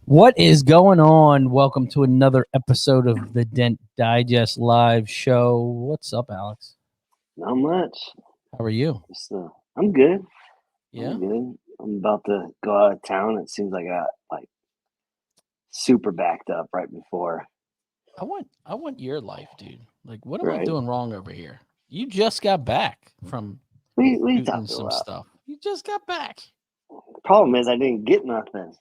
What is going on? Welcome to another episode of the Dent Digest live show. What's up, Alex? Not much. How are you? I'm good. Yeah? I'm good. I'm about to go out of town. It seems like I got super backed up right before. I want your life, dude. Like, what am I Right. doing wrong over here? You just got back from We shooting talked some about stuff. You just got back. The problem is I didn't get nothing.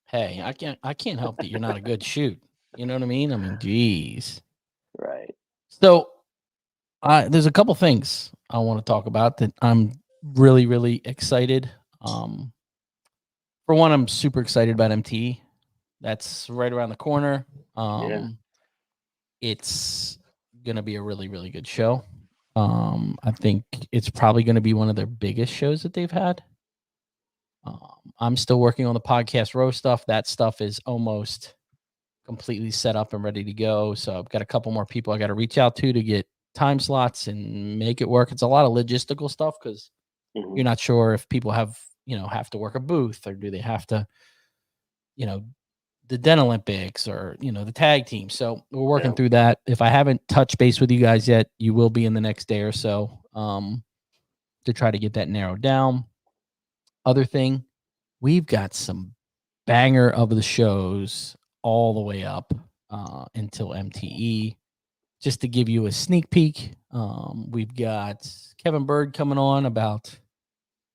Hey, I can't help that you're not a good shoot. You know what I mean? I mean, geez. Right. So, there's a couple things I want to talk about that I'm really, really excited. For one, I'm super excited about MT. That's right around the corner. It's gonna be a really, really good show. I think it's probably going to be one of their biggest shows that they've had. I'm still working on the podcast row stuff. That stuff is almost completely set up and ready to go. So I've got a couple more people I got to reach out to get time slots and make it work. It's a lot of logistical stuff because you're not sure if people have to work a booth or do they have to, the Den Olympics or, the tag team. So we're working through that. If I haven't touched base with you guys yet, you will be in the next day or so to try to get that narrowed down. Other thing, we've got some banger of the shows all the way up until MTE. Just to give you a sneak peek, we've got Kevin Bird coming on about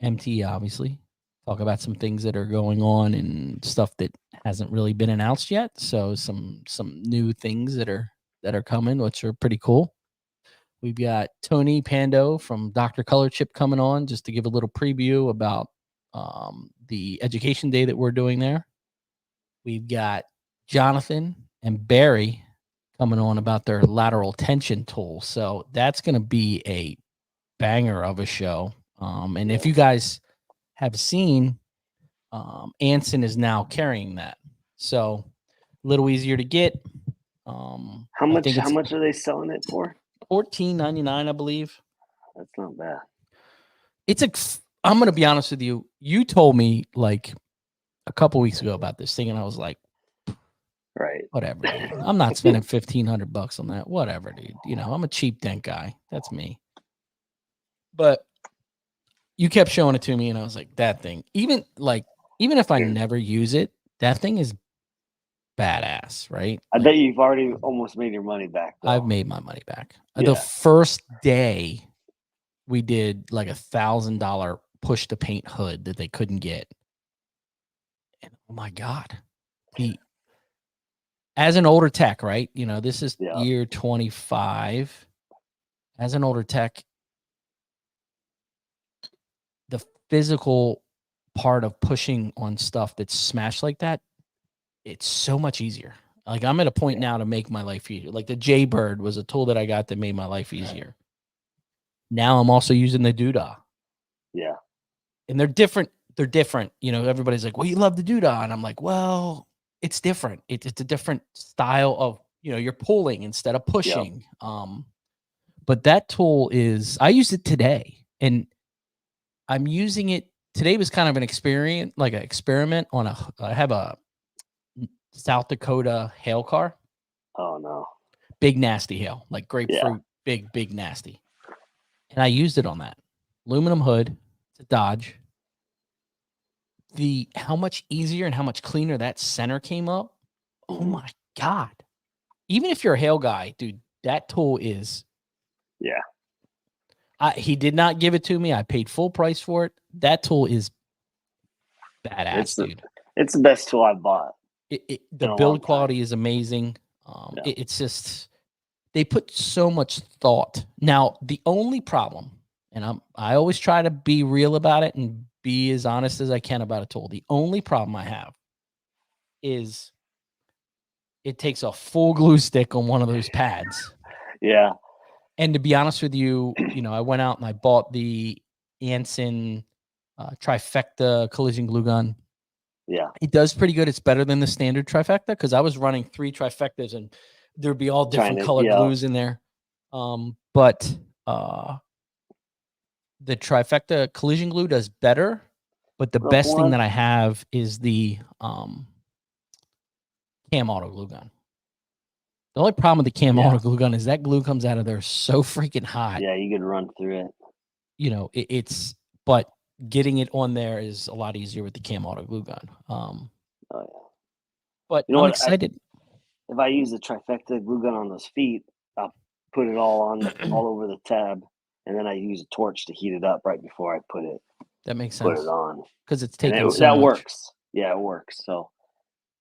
MTE, obviously. Talk about some things that are going on and stuff that hasn't really been announced yet. So some new things that are coming, which are pretty cool. We've got Tony Pando from Dr. Color Chip coming on just to give a little preview about the education day that we're doing there. We've got Jonathan and Barry coming on about their lateral tension tool. So that's going to be a banger of a show. And if you guys have seen, Anson is now carrying that. So a little easier to get. How much are they selling it for? $14.99, I believe. That's not bad. I'm going to be honest with you. You told me like a couple weeks ago about this thing, and I was like, right, whatever, dude. I'm not spending $1,500 on that. Whatever, dude. I'm a cheap dent guy. That's me. But you kept showing it to me, and I was like, that thing. Even if I never use it, that thing is badass, right? I bet you've already almost made your money back, though. I've made my money back. The first day we did like $1,000 push to paint hood that they couldn't get. And oh my God. As an older tech, right? This is year 25. As an older tech, the physical part of pushing on stuff that's smashed like that, it's so much easier. Like I'm at a point now to make my life easier. Like the Jaybird was a tool that I got that made my life easier. Now I'm also using the Doodah. Yeah. And they're different. Everybody's like, well, you love the Doodah. And I'm like, well, it's different. It's a different style of, you're pulling instead of pushing. Yep. But that tool I used it today and I'm using it. Today was kind of an experiment on I have a South Dakota hail car. Oh no. Big nasty hail, like grapefruit, big nasty. And I used it on that. Aluminum hood. It's a Dodge. How much easier and how much cleaner that center came up. Oh my God. Even if you're a hail guy, dude, that tool is. Yeah. He did not give it to me. I paid full price for it. That tool is badass, dude. It's the best tool I've bought. The build quality is amazing. It's just, they put so much thought. Now, the only problem, and I always try to be real about it and be as honest as I can about a tool. The only problem I have is it takes a full glue stick on one of those pads. Yeah. And to be honest with you, I went out and I bought the Anson trifecta collision glue gun. Yeah. It does pretty good. It's better than the standard trifecta because I was running 3 trifectas and there'd be all different color glues in there. But the trifecta collision glue does better. But the best thing that I have is the Cam Auto glue gun. The only problem with the Cam Auto glue gun is that glue comes out of there so freaking hot. Yeah, you can run through it. But getting it on there is a lot easier with the Cam Auto glue gun. But I'm excited. If I use the trifecta glue gun on those feet, I'll put it all over the tab, and then I use a torch to heat it up right before I put it. That makes sense. Put it on because it's taking that much. Works. Yeah, it works. So,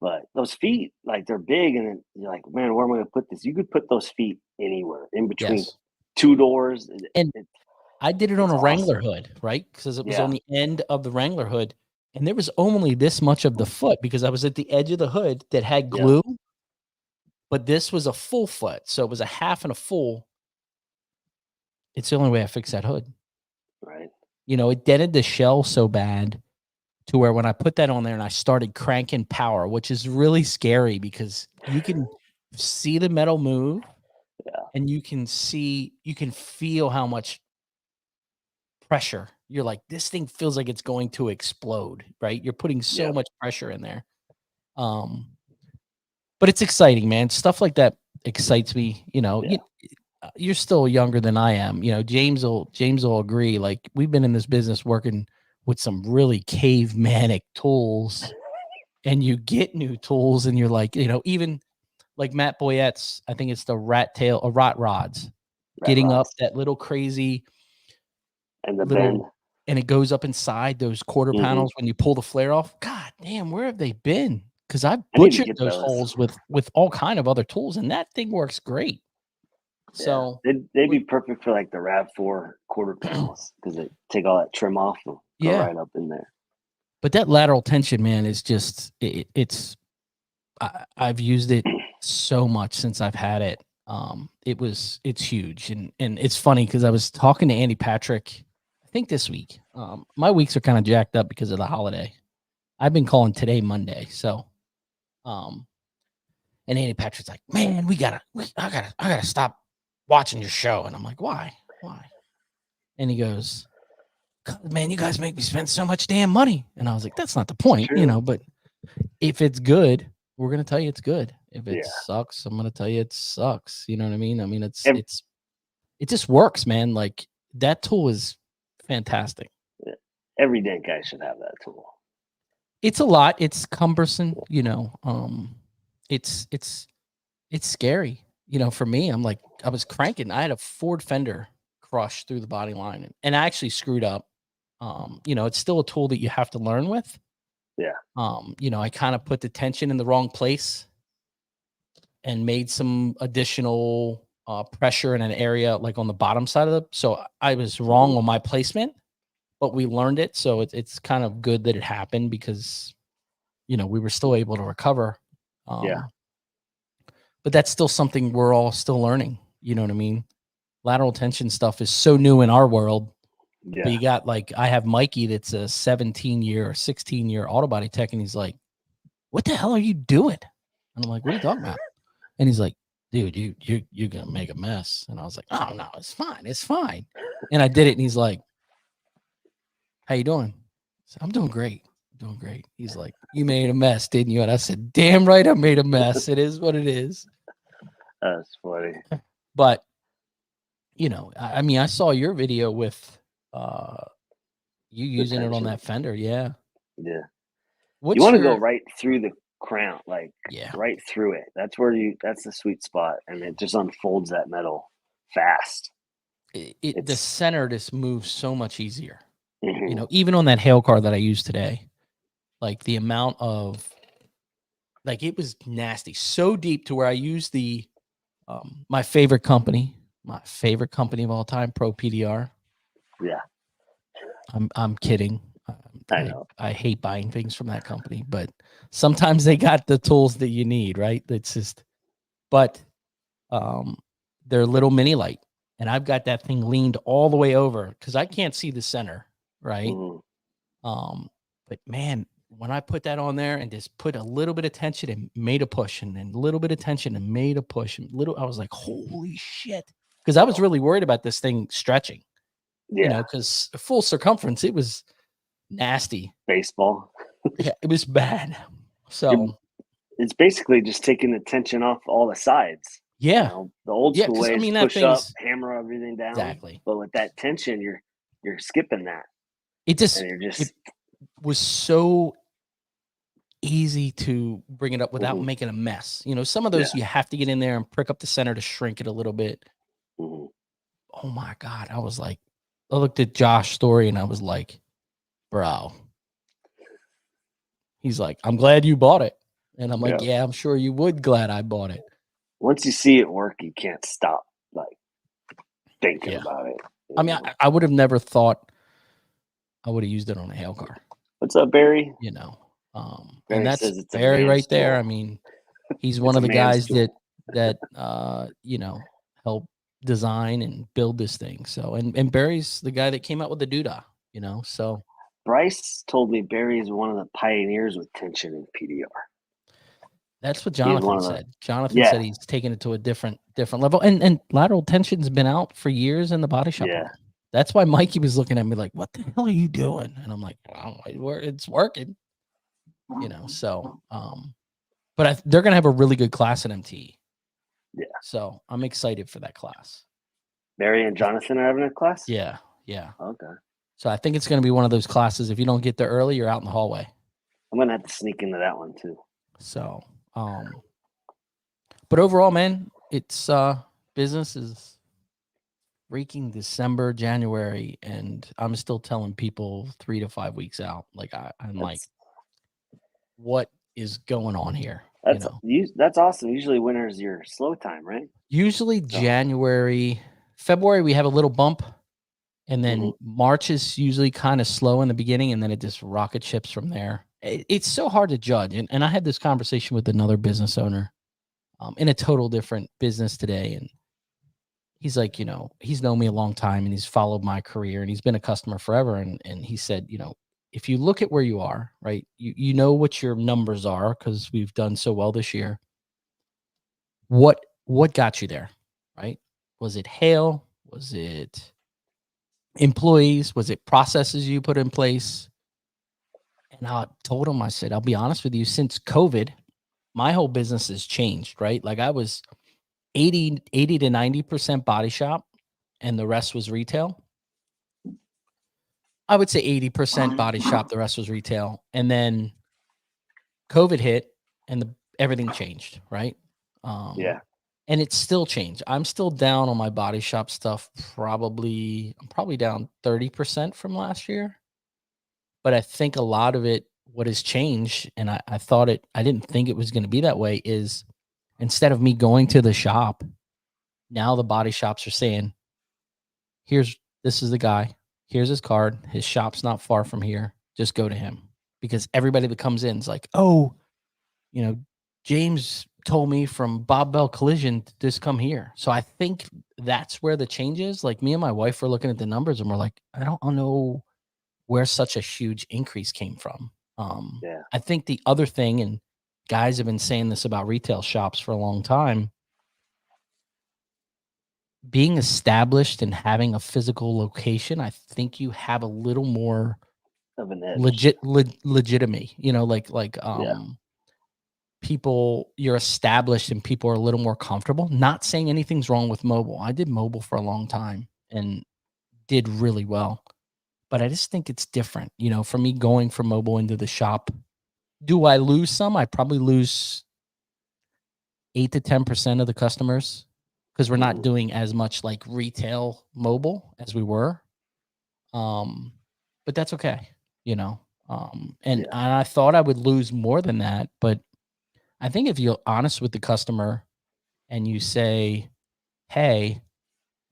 but those feet, like they're big, and then you're like, man, where am I going to put this? You could put those feet anywhere in between 2 doors. And I did it on a Wrangler hood, right? Because it was on the end of the Wrangler hood. And there was only this much of the foot because I was at the edge of the hood that had glue. Yeah. But this was a full foot. So it was a half and a full. It's the only way I fixed that hood. Right. It dented the shell so bad to where when I put that on there and I started cranking power, which is really scary because you can see the metal move. Yeah. And you can feel how much pressure. You're like, this thing feels like it's going to explode, right? You're putting so much pressure in there. But it's exciting, man. Stuff like that excites me. You're still younger than I am. James will agree. Like, we've been in this business working with some really caveman-ic tools, and you get new tools, and you're like, even like Matt Boyette's, I think it's the rot rods, getting up that little crazy and the bend, and it goes up inside those quarter panels when you pull the flare off. God damn, where have they been? Because I butchered those holes with all kind of other tools, and that thing works great. So they'd be perfect for like the RAV4 quarter panels because they take all that trim off and go right up in there. But that lateral tension, man, is just I've used it so much since I've had it. It's huge, and it's funny because I was talking to Andy Patrick, I think this week. My weeks are kind of jacked up because of the holiday. I've been calling today Monday, so and Andy Patrick's like, man, I gotta stop watching your show, and I'm like, why? And he goes, man, you guys make me spend so much damn money, and I was like, that's not the point, but if it's good, we're going to tell you it's good. If it sucks, I'm going to tell you it sucks. You know what I mean? I mean, it just works, man. Like, that tool is fantastic. Every dent guy should have that tool. It's a lot. It's cumbersome, it's scary. For me, I'm like, I was cranking. I had a Ford fender crush through the body line, and I actually screwed up. It's still a tool that you have to learn with. Yeah. I kind of put the tension in the wrong place and made some additional pressure in an area like on the bottom side of the. So I was wrong on my placement, but we learned it. So it's kind of good that it happened because, we were still able to recover. But that's still something we're all still learning. You know what I mean? Lateral tension stuff is so new in our world. Yeah. But you got I have Mikey that's a 17-year or 16-year auto body tech, and he's like, what the hell are you doing? And I'm like, what are you talking about? And he's like, dude, you're gonna make a mess. And I was like, oh no, it's fine. And I did it, and he's like, how you doing? I said, I'm doing great. He's like, you made a mess, didn't you? And I said, damn right, I made a mess. It is what it is. That's funny. But I mean, I saw your video with you using it on that fender. Yeah. You want to go right through the crown, right through it. That's the sweet spot. And it just unfolds that metal fast. The center just moves so much easier. Even on that hail car that I used today, Like the amount of, like, it was nasty, so deep to where I used my favorite company of all time, Pro PDR. Yeah, I'm kidding. I know. I hate buying things from that company, but sometimes they got the tools that you need, right? It's just, but they're a little mini light, and I've got that thing leaned all the way over because I can't see the center, right? Mhm. But man, when I put that on there and just put a little bit of tension and made a push, and then a little bit of tension and made a push, and I was like, holy shit. Because I was really worried about this thing stretching, Yeah, because full circumference, it was nasty. baseball. Yeah, it was bad. It- So it's basically just taking the tension off all the sides. You yeah. know, the old Yeah, school because way I is mean that push up, thing's hammer everything down. exactly. But with that tension, you're skipping that, It just and you're it just was so easy to bring it up without mhm, making a mess. Some of those yeah. you have to get in there and prick up the center to shrink it a little bit. Mhm. Oh my God. I was like, I looked at Josh's story and I was like, bro. He's like, I'm glad you bought it. And I'm like, Yeah. yeah, I'm sure you would glad I bought it. Once you see it work, you can't stop like thinking Yeah. about it. I mean, I would have never thought I would have used it on a hail car, What's up, Barry? you know. And Barry that's says it's a Barry man's right there. I tool. mean, he's one It's a of the man's guys tool. that help design and build this thing. So and Barry's the guy that came out with the doodah. So Bryce told me Barry is one of the pioneers with tension in PDR. that's what He's one Jonathan of the said. Jonathan yeah, said he's taken it to a different level. And lateral tension's been out for years in the body shop yeah. world. That's why Mikey was looking at me like, "What the hell are you doing?" And I'm like, "Oh, it's working." So but they're gonna have a really good class at MT. Yeah. So I'm excited for that class. Barry and Jonathan are having a class? Yeah, yeah. Okay. So I think it's going to be one of those classes. If you don't get there early, you're out in the hallway. I'm gonna have to sneak into that one too. So, but overall, man, it's business is freaking December, January, and I'm still telling people 3 to 5 weeks out. Like I'm like, That's what is going on here? that's awesome. Usually winter's your slow time, right? Usually So January, February, we have a little bump. And then mhm. March is usually kind of slow in the beginning, and then it just rocket ships from there. It's so hard to judge. And I had this conversation with another business owner in a total different business today. And he's like, he's known me a long time and he's followed my career and he's been a customer forever. And he said, if you look at where you are, right, you know what your numbers are because we've done so well this year. What got you there, right? Was it hail? Was it employees? Was it processes you put in place? And I told him, I said, I'll be honest with you, since COVID, my whole business has changed, right? Like I was 80 to 90% body shop and the rest was retail. I would say 80% body shop, the rest was retail. And then COVID hit and everything changed, right? Yeah. And it's still changed. I'm still down on my body shop stuff. I'm probably down 30% from last year. But I think a lot of it, what has changed, and I didn't think it was going to be that way, is instead of me going to the shop, now the body shops are saying, this is the guy, here's his card, his shop's not far from here, just go to him. Because everybody that comes in is like, oh, James told me from Bob Bell Collision to just come here. So I think that's where the change is. Like me and my wife were looking at the numbers and we're like, I don't know where such a huge increase came from. Yeah. I think the other thing, and guys have been saying this about retail shops for a long time, being established and having a physical location, I think you have a little more Of an edge. legitimate, Yeah. people, you're established and people are a little more comfortable. Not saying anything's wrong with mobile. I did mobile for a long time and did really well. But I just think it's different, for me going from mobile into the shop. Do I lose some? I probably lose 8 to 10% of the customers because we're not Mhm. doing as much like retail mobile as we were. Um, but that's okay. And I thought I would lose more than that, but I think if you're honest with the customer and you say, "Hey,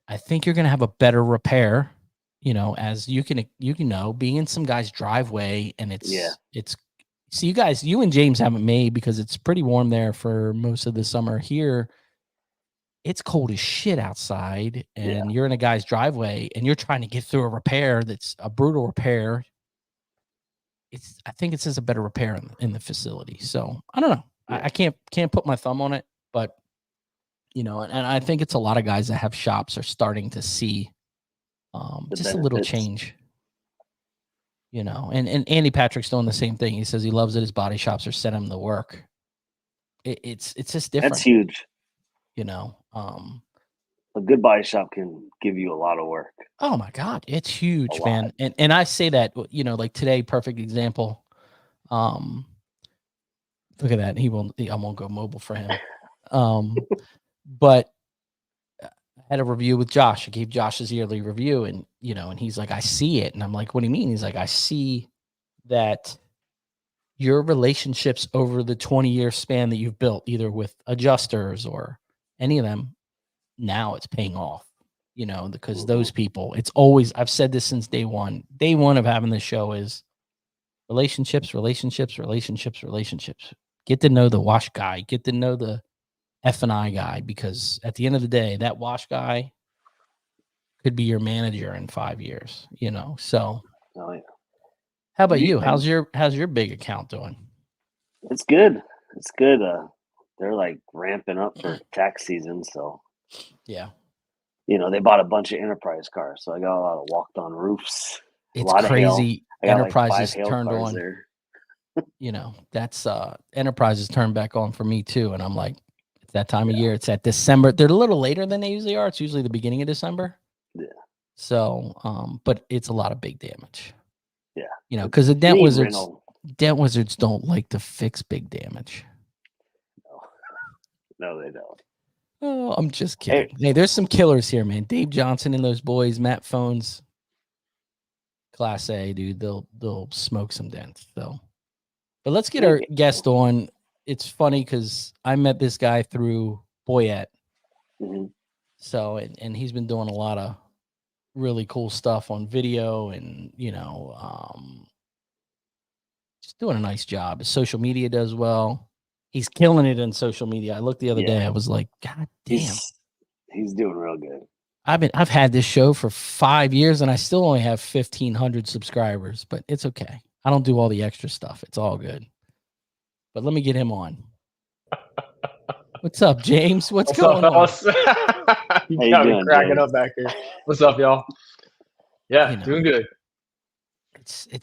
I think you're going to have a better repair," as you can being in some guy's driveway, and it's so you and James haven't made because it's pretty warm there for most of the summer. Here it's cold as shit outside, and you're in a guy's driveway and you're trying to get through a repair that's a brutal repair. I think it's just a better repair in the facility. So I don't know. I can't put my thumb on it, but and I think it's a lot of guys that have shops are starting to see just a little change. And Andy Patrick's doing the same thing. He says he loves that his body shops are sending him the work. It's just different. That's huge. A good body shop can give you a lot of work. Oh my God, it's huge, man. And I say that, like today, perfect example. Look at that. I won't go mobile for him. But I had a review with Josh. I gave Josh his yearly review, and and he's like, "I see it." And I'm like, "What do you mean?" He's like, "I see that your relationships over the 20-year span that you've built, either with adjusters or any of them, now it's paying off." Because those people, it's always, I've said this since day one of having this show is relationships. Get to know the wash guy, get to know the F&I guy, because at the end of the day, that wash guy could be your manager in 5 years, so. Oh, yeah. How about you? How's your big account doing? It's good. They're like ramping up for tax season. So yeah. They bought a bunch of Enterprise cars, so I got a lot of walked on roofs. It's crazy. Enterprise is turned on. There. That's Enterprise is turned back on for me too, and I'm like, it's that time of year. It's at December. They're a little later than they usually are. It's usually the beginning of December. Yeah. So, but it's a lot of big damage. Yeah. Because the Dent Wizards don't like to fix big damage. No, they don't. Oh, I'm just kidding. Hey, there's some killers here, man. Dave Johnson and those boys, Matt Phones, Class A, dude. They'll smoke some dents. So, but let's get our guest on. It's funny because I met this guy through Boyette. Mm-hmm. So, and he's been doing a lot of really cool stuff on video, and just doing a nice job. His social media does well. He's killing it in social media. I looked the other day. I was like, God damn. He's doing real good. I've had this show for 5 years and I still only have 1,500 subscribers, but it's okay. I don't do all the extra stuff. It's all good. But let me get him on. What's up, James? What's going on? You got me cracking up back here. What's up, y'all? Yeah, doing good.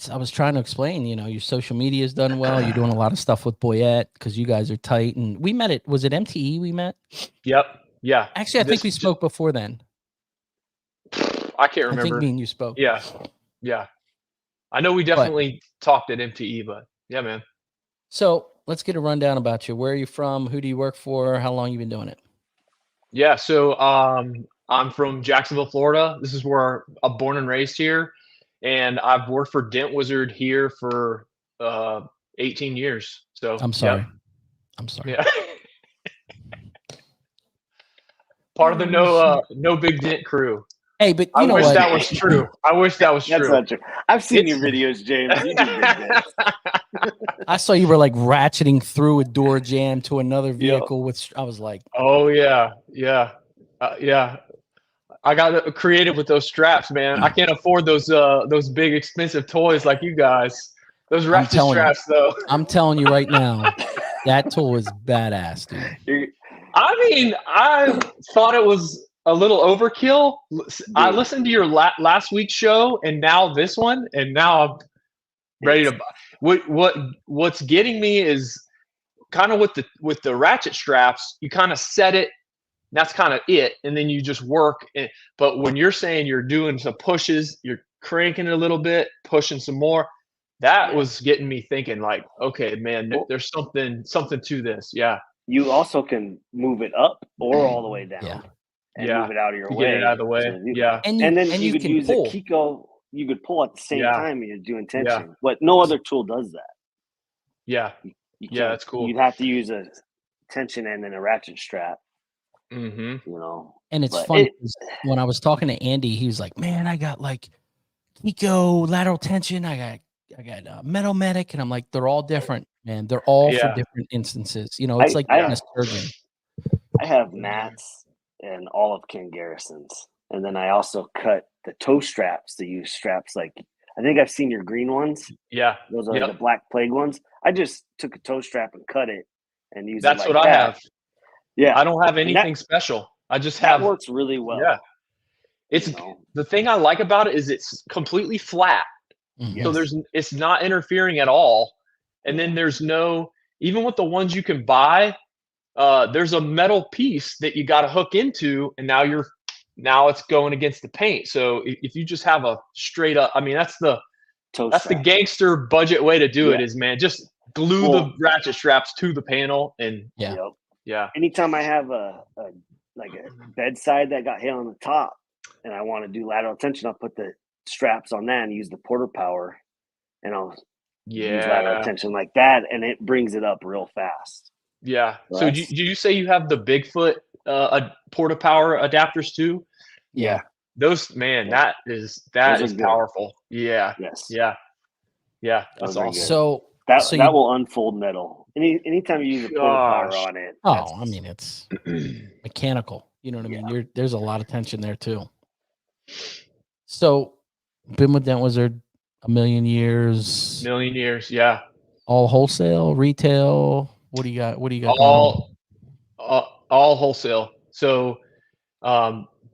I was trying to explain, your social media is done well. You're doing a lot of stuff with Boyette because you guys are tight. And we met was it MTE we met? Yep. Yeah. Actually, I think we spoke before then. I can't remember. I think me and you spoke. Yeah. Yeah. I know we definitely talked at MTE, but yeah, man. So let's get a rundown about you. Where are you from? Who do you work for? How long you been doing it? Yeah. So I'm from Jacksonville, Florida. This is where I'm born and raised here. And I've worked for Dent Wizard here for 18 years. So I'm sorry. Yep. I'm sorry. Yeah. Part of the no big dent crew. Hey, but I wish that was true. I wish that was true. That's not true. I've seen your videos, James. You do big dents. I saw you were like ratcheting through a door jam to another vehicle. I was like, oh yeah, yeah, yeah. I got creative with those straps, man. I can't afford those big expensive toys like you guys. Those ratchet straps, though. I'm telling you right now, that tool is badass, dude. I mean, I thought it was a little overkill. I listened to your last week's show, and now this one, and now I'm ready to buy. What's getting me is kind of with the ratchet straps. You kind of set it. That's kind of it, and then you just work. But when you're saying you're doing some pushes, you're cranking it a little bit, pushing some more. That was getting me thinking, like, okay, man, there's something to this. Yeah. You also can move it up or all the way down. Yeah. And move it out of your way. Get it out of the way. So yeah. And then you could use pull. a Kiko. you could pull at the same time when you're doing tension. Yeah. But no other tool does that. Yeah. You Yeah, that's cool. You'd have to use a tension and then a ratchet strap. Mm-hmm. You know. And it's funny, 'cause when I was talking to Andy, he was like, "Man, I got like Kiko lateral tension. I got Metal Medic," and I'm like, "They're all different, man. They're all for different instances. You know, it's like being a surgeon." I have Matt's and all of Ken Garrison's, and then I also cut the toe straps to use straps like I think I've seen your green ones. Yeah, those are the Black Plague ones. I just took a toe strap and cut it and used That's it like what that. I have. Yeah, I don't have anything special. I just have. That works really well. Yeah, it's the thing I like about it is it's completely flat, so it's not interfering at all, and then there's no even with the ones you can buy. There's a metal piece that you got to hook into, and now it's going against the paint. So if you just have a straight up, I mean, that's the gangster budget way to do it is, man, just glue the ratchet straps to the panel and Anytime I have a bedside that got hit on the top, and I want to do lateral tension, I'll put the straps on that and use the Porter Power, and I'll use lateral tension like that, and it brings it up real fast. Yeah. So do you say you have the Bigfoot Porta Power adapters too? Yeah. Those, man, that is powerful. Yeah. Yes. Yeah. Yeah. That's awesome. So that will unfold metal. Anytime you use a Porta Power on it. Oh, I mean, it's mechanical. You know what I mean? There's a lot of tension there too. So been with Dent Wizard a million years. Yeah. All wholesale, retail. What do you got? All wholesale. So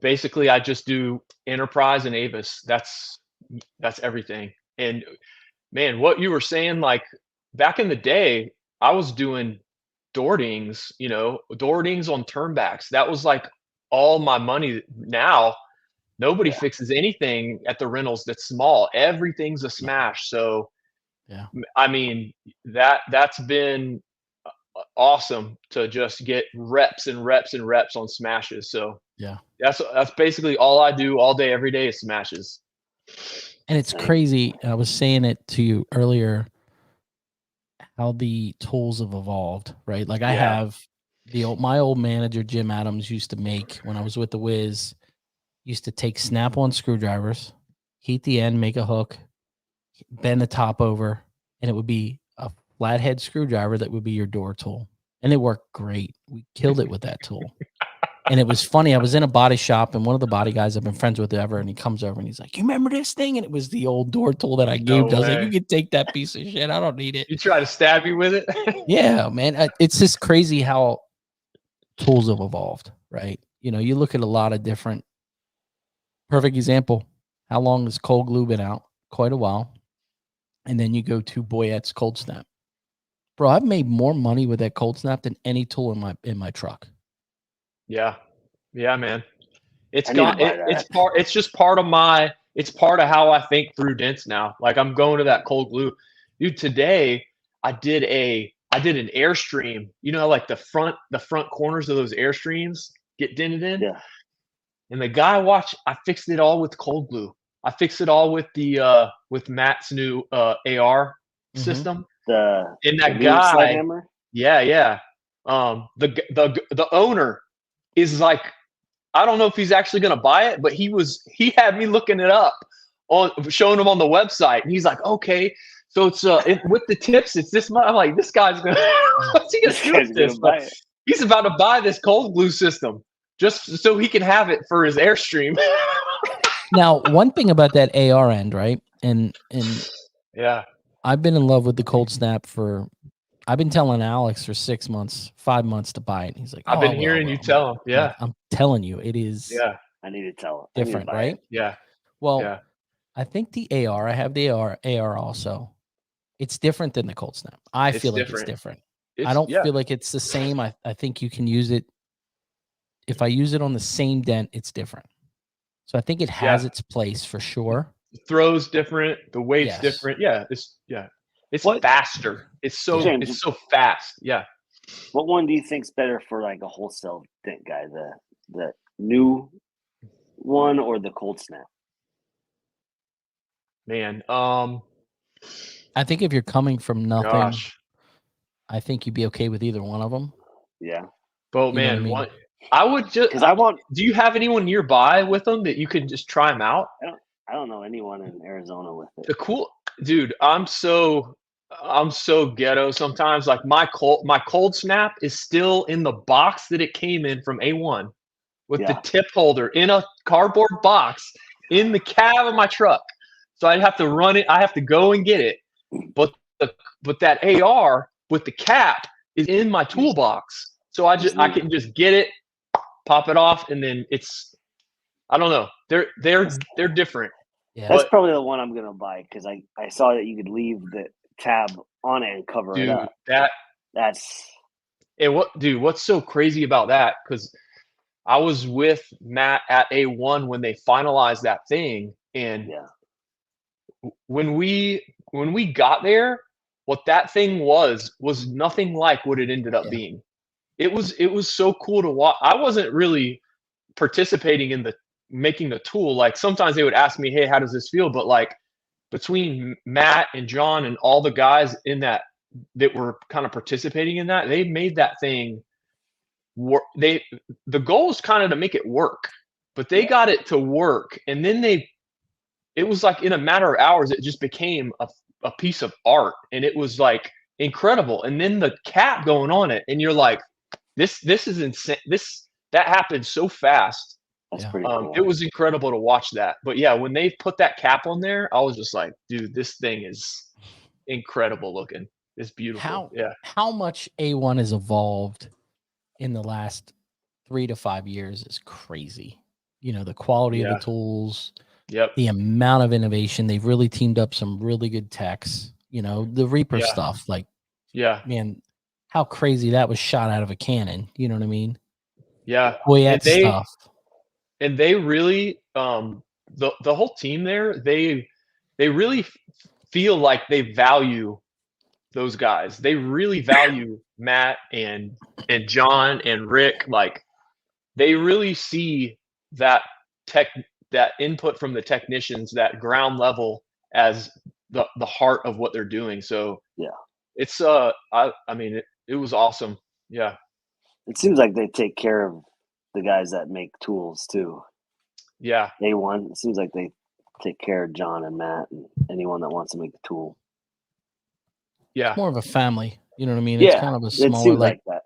basically I just do Enterprise and Avis. That's everything. And man, what you were saying, like back in the day, I was doing Dordings, Dordings on turnbacks. That was like all my money. Now nobody fixes anything at the rentals that's small. Everything's a smash. So I mean, that's been awesome to just get reps and reps and reps on smashes. So that's basically all I do all day, every day is smashes. And it's crazy. I was saying it to you earlier, how the tools have evolved, right? Like I have my old manager, Jim Adams, used to make, when I was with the Wiz, used to take snap-on screwdrivers, heat the end, make a hook, bend the top over, and it would be a flathead screwdriver that would be your door tool. And it worked great. We killed it with that tool. And it was funny. I was in a body shop, and one of the body guys I've been friends with ever, and he comes over and he's like, "You remember this thing?" And it was the old door tool that I gave. I was like, "You can take that piece of shit. I don't need it." You try to stab you with it? Yeah, man. It's just crazy how tools have evolved, right? You look at a lot of different. Perfect example. How long has cold glue been out? Quite a while. And then you go to Boyette's Cold Snap. Bro, I've made more money with that Cold Snap than any tool in my truck. Yeah, man. It's just part of how I think through dents now. Like I'm going to that cold glue, dude. Today I did an Airstream. Like the front corners of those Airstreams get dented in. Yeah. And the guy I fixed it all with cold glue. I fixed it all with the with Matt's new AR system. And that guy, the owner is like, I don't know if he's actually going to buy it, but he had me looking it up showing him on the website, and he's like, okay, so it's with the tips, it's this much. I'm like, this guy's gonna what's he gonna do with this? But he's about to buy this cold glue system just so he can have it for his Airstream. Now, one thing about that AR end, right? And I've been in love with the Cold Snap I've been telling Alex for 6 months, 5 months to buy it. And he's like, I've been hearing you tell him. Yeah. Like, I'm telling you, it is. Yeah. I need to tell him. Different, right? It. Yeah. Well, I think the AR, I have the AR also. It's different than the Cold Snap. I feel like it's different. I don't feel like it's the same. I think you can use it. If I use it on the same dent, it's different. So I think it has its place for sure. The throw's different. The weight's different. Yeah. It's faster. It's so fast. Yeah. What one do you think's better for like a wholesale dent guy? The new one or the Cold Snap? Man, I think if you're coming from nothing, gosh. I think you'd be okay with either one of them. Yeah. But You know what I man, mean? what I would just Because I want. do you have anyone nearby with them that you could just try them out? I don't know anyone in Arizona with it. The cool dude, I'm so ghetto sometimes. Like my cold snap is still in the box that it came in from A1 with the Yeah. tip holder in a cardboard box in the cab of my truck. So I'd have to run it. I have to go and get it. But that AR with the cap is in my toolbox. So I can just get it, pop it off, and then I don't know. They're different. Yeah. That's But- probably the one I'm gonna buy because I saw that you could leave the tab on it and cover it Dude, up. That's and what's so crazy about that? Because I was with Matt at A1 when they finalized that thing, and yeah. when we got there, what that thing was nothing like what it ended up Yeah. being. It was so cool to watch. I wasn't really participating in the making the tool. Like sometimes they would ask me, "Hey, how does this feel?" But like between Matt and John and all the guys in that were kind of participating in that, they made that thing work. The goal was kind of to make it work, but they got it to work, and then it was like in a matter of hours, it just became a piece of art, and it was like incredible. And then the cap going on it, and you're like, this is insane. That happened so fast. That's pretty cool. It was incredible to watch that. But yeah, when they put that cap on there, I was just like, dude, this thing is incredible looking. It's beautiful. How much A1 has evolved in the last 3 to 5 years is crazy. You know, the quality of the tools, the amount of innovation. They've really teamed up some really good techs. You know, the Reaper stuff, like, man, how crazy that was shot out of a cannon. You know what I mean? Yeah. Boyette stuff. And they really, the whole team there, they really feel like they value those guys. They really value Matt and John and Rick. Like they really see that input from the technicians, that ground level, as the heart of what they're doing. So it's I mean it was awesome. Yeah. It seems like they take care of the guys that make tools too. Yeah. A1, it seems like they take care of John and Matt and anyone that wants to make a tool. Yeah. It's more of a family. You know what I mean? Yeah, It's kind of a smaller, it seems like that.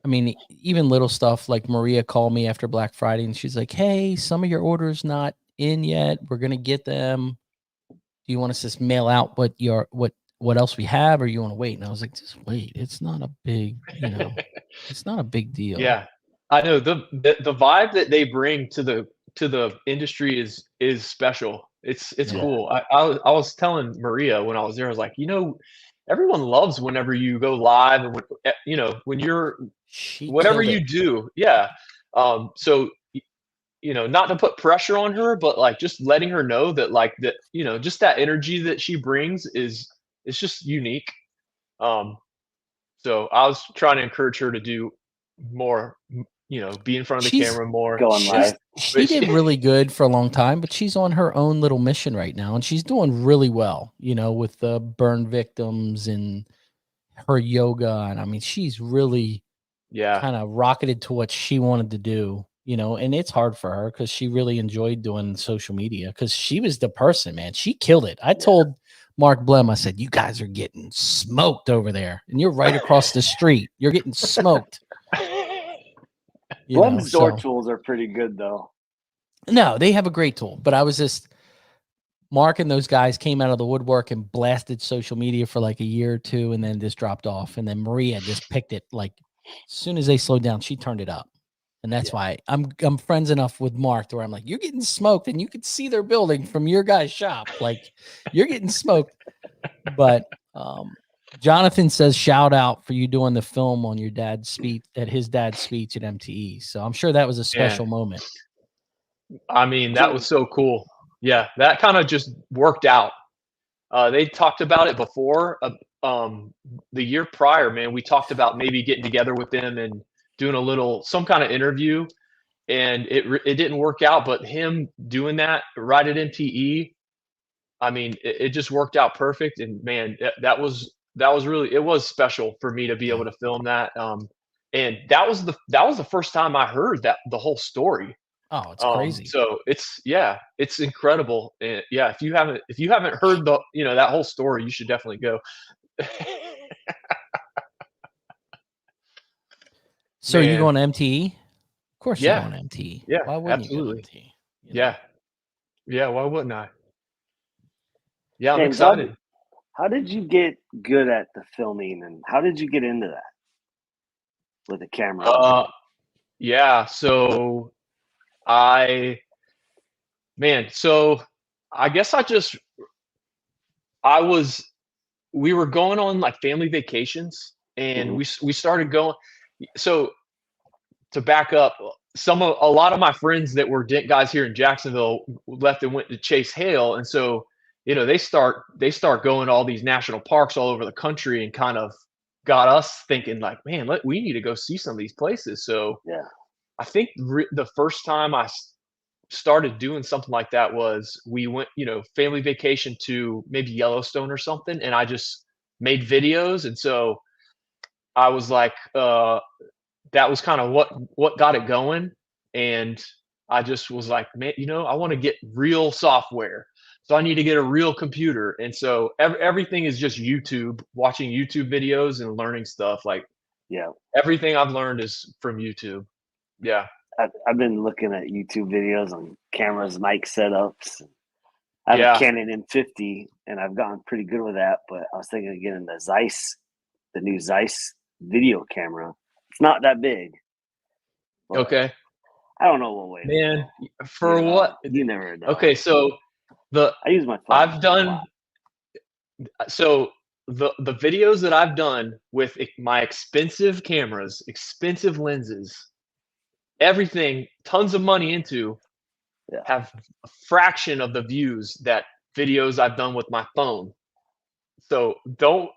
I mean, even little stuff like Maria called me after Black Friday and she's like, "Hey, some of your orders not in yet. We're gonna get them. Do you want us to just mail out what else we have, or you want to wait?" And I was like, "Just wait. It's not a big, it's not a big deal." Yeah, I know the vibe that they bring to the industry is special. It's cool. I was telling Maria when I was there, I was like, everyone loves whenever you go live and when you're whatever you do. Yeah. So not to put pressure on her, but like just letting her know that like that, just that energy that she brings it's just unique. So I was trying to encourage her to do more, be in front of the camera more. Going live. She did really good for a long time, but she's on her own little mission right now, and she's doing really well, with the burn victims and her yoga. And I mean, she's really kind of rocketed to what she wanted to do, and it's hard for her because she really enjoyed doing social media because she was the person, man. She killed it. I told Mark Blem, I said, "You guys are getting smoked over there, and you're right across the street. You're getting smoked." Blem's door tools are pretty good, though. No, they have a great tool, but I was just Mark and those guys came out of the woodwork and blasted social media for like a year or two, and then just dropped off. And then Maria just picked it. Like as soon as they slowed down, she turned it up. And that's why I'm friends enough with Mark to where I'm like, "You're getting smoked," and you can see their building from your guy's shop. Like you're getting smoked. But Jonathan says, "Shout out for you doing the film on your dad's speech at his dad's speech at MTE." So I'm sure that was a special moment. I mean, that was so cool. Yeah, that kind of just worked out. They talked about it before. The year prior, man, we talked about maybe getting together with them and doing some kind of interview, and it didn't work out. But him doing that right at MTE, I mean, it just worked out perfect. And man, that was really, it was special for me to be able to film that. And that was the first time I heard the whole story. Oh, it's crazy. So it's incredible. And yeah, if you haven't heard that whole story, you should definitely go. So you Man. going to MTE? Of course Yeah. you're going to MTE. Yeah, Why wouldn't absolutely. you go to MTE? Yeah. Yeah, why wouldn't I? Yeah, I'm James, excited. How did you get good at the filming, and how did you get into that with a camera? Yeah, so I guess we were going on like family vacations, and we started going. So to back up, a lot of my friends that were dent guys here in Jacksonville left and went to chase hail, and so they start going to all these national parks all over the country, and kind of got us thinking like, man, we need to go see some of these places. So Yeah. I think the first time I started doing something like that was we went, family vacation to maybe Yellowstone or something, and I just made videos, and so I was like, that was kind of what got it going, and I just was like, man, I want to get real software, so I need to get a real computer, and so everything is just YouTube, watching YouTube videos and learning stuff. Like, everything I've learned is from YouTube. Yeah. I've been looking at YouTube videos on cameras, mic setups. I have a Canon M50, and I've gotten pretty good with that. But I was thinking of getting the new Zeiss video camera. It's not that big. Okay. I don't know what way. Man, for what? You never know. Okay, so I use my phone. I've done. So the videos that I've done with my expensive cameras, expensive lenses, everything, tons of money into, have a fraction of the views that videos I've done with my phone. So don't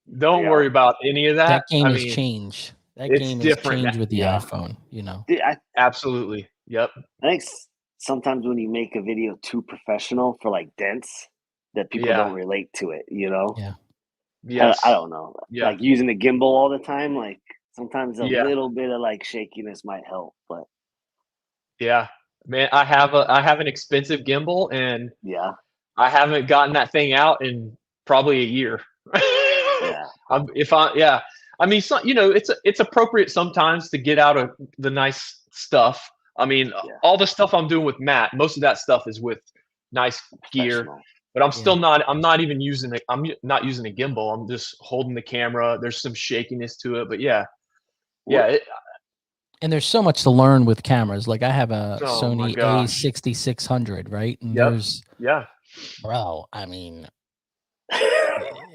worry about any of that. That game has changed. That game has changed with the iPhone, Absolutely. Yep. I think sometimes when you make a video too professional for like dents, that people don't relate to it, Yeah. Yes. I don't know. Yeah. Like using the gimbal all the time, like sometimes a little bit of like shakiness might help, but yeah, man, I have an expensive gimbal, and I haven't gotten that thing out in probably a year. I mean, it's appropriate sometimes to get out of the nice stuff. I mean, all the stuff I'm doing with Matt, most of that stuff is with nice gear, but I'm still I'm not using a gimbal. I'm just holding the camera. There's some shakiness to it, but and there's so much to learn with cameras. Like I have a Sony A6600, right? And bro, I mean,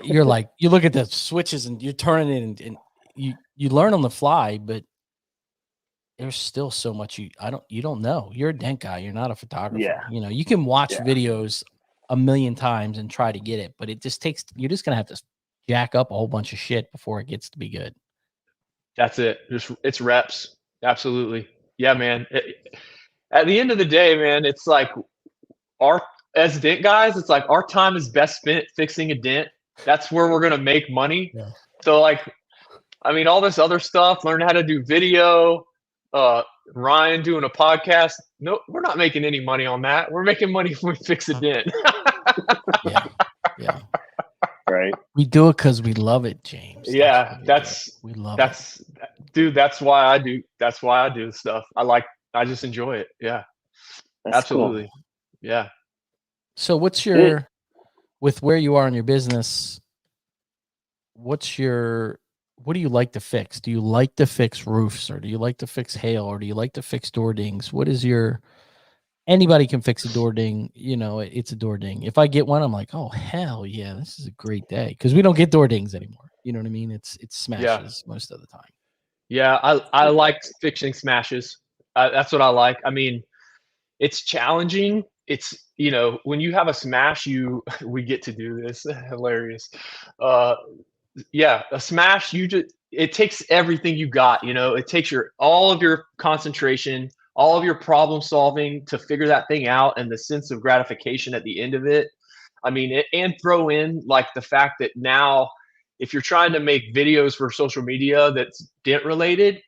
you're like, you look at the switches and you're turning it, and you learn on the fly, but there's still so much you don't know. You're a dent guy. You're not a photographer. You can watch videos a million times and try to get it, but it just takes, you're just going to have to jack up a whole bunch of shit before it gets to be good. That's it. It's reps. Absolutely. Yeah, man. At the end of the day, man, it's like as dent guys, it's like our time is best spent fixing a dent. That's where we're going to make money. Yeah. So like, I mean, all this other stuff, learn how to do video, Ryan doing a podcast. No, we're not making any money on that. We're making money when we fix a dent. Yeah. Right. We do it because we love it, James. We love it. Dude, that's why I do stuff. I just enjoy it. Yeah. That's absolutely. Cool. Yeah. So with where you are in your business, what do you like to fix? Do you like to fix roofs, or do you like to fix hail, or do you like to fix door dings? Anybody can fix a door ding, it's a door ding. If I get one, I'm like, oh, hell yeah, this is a great day. Because we don't get door dings anymore. You know what I mean? It's smashes most of the time. Yeah, I like fixing smashes. That's what I like. I mean, it's challenging. It's, when you have a smash, we get to do this. Hilarious. A smash, it takes everything you got, it takes all of your concentration, all of your problem solving to figure that thing out, and the sense of gratification at the end of it. I mean, and throw in like the fact that now if you're trying to make videos for social media that's dent related,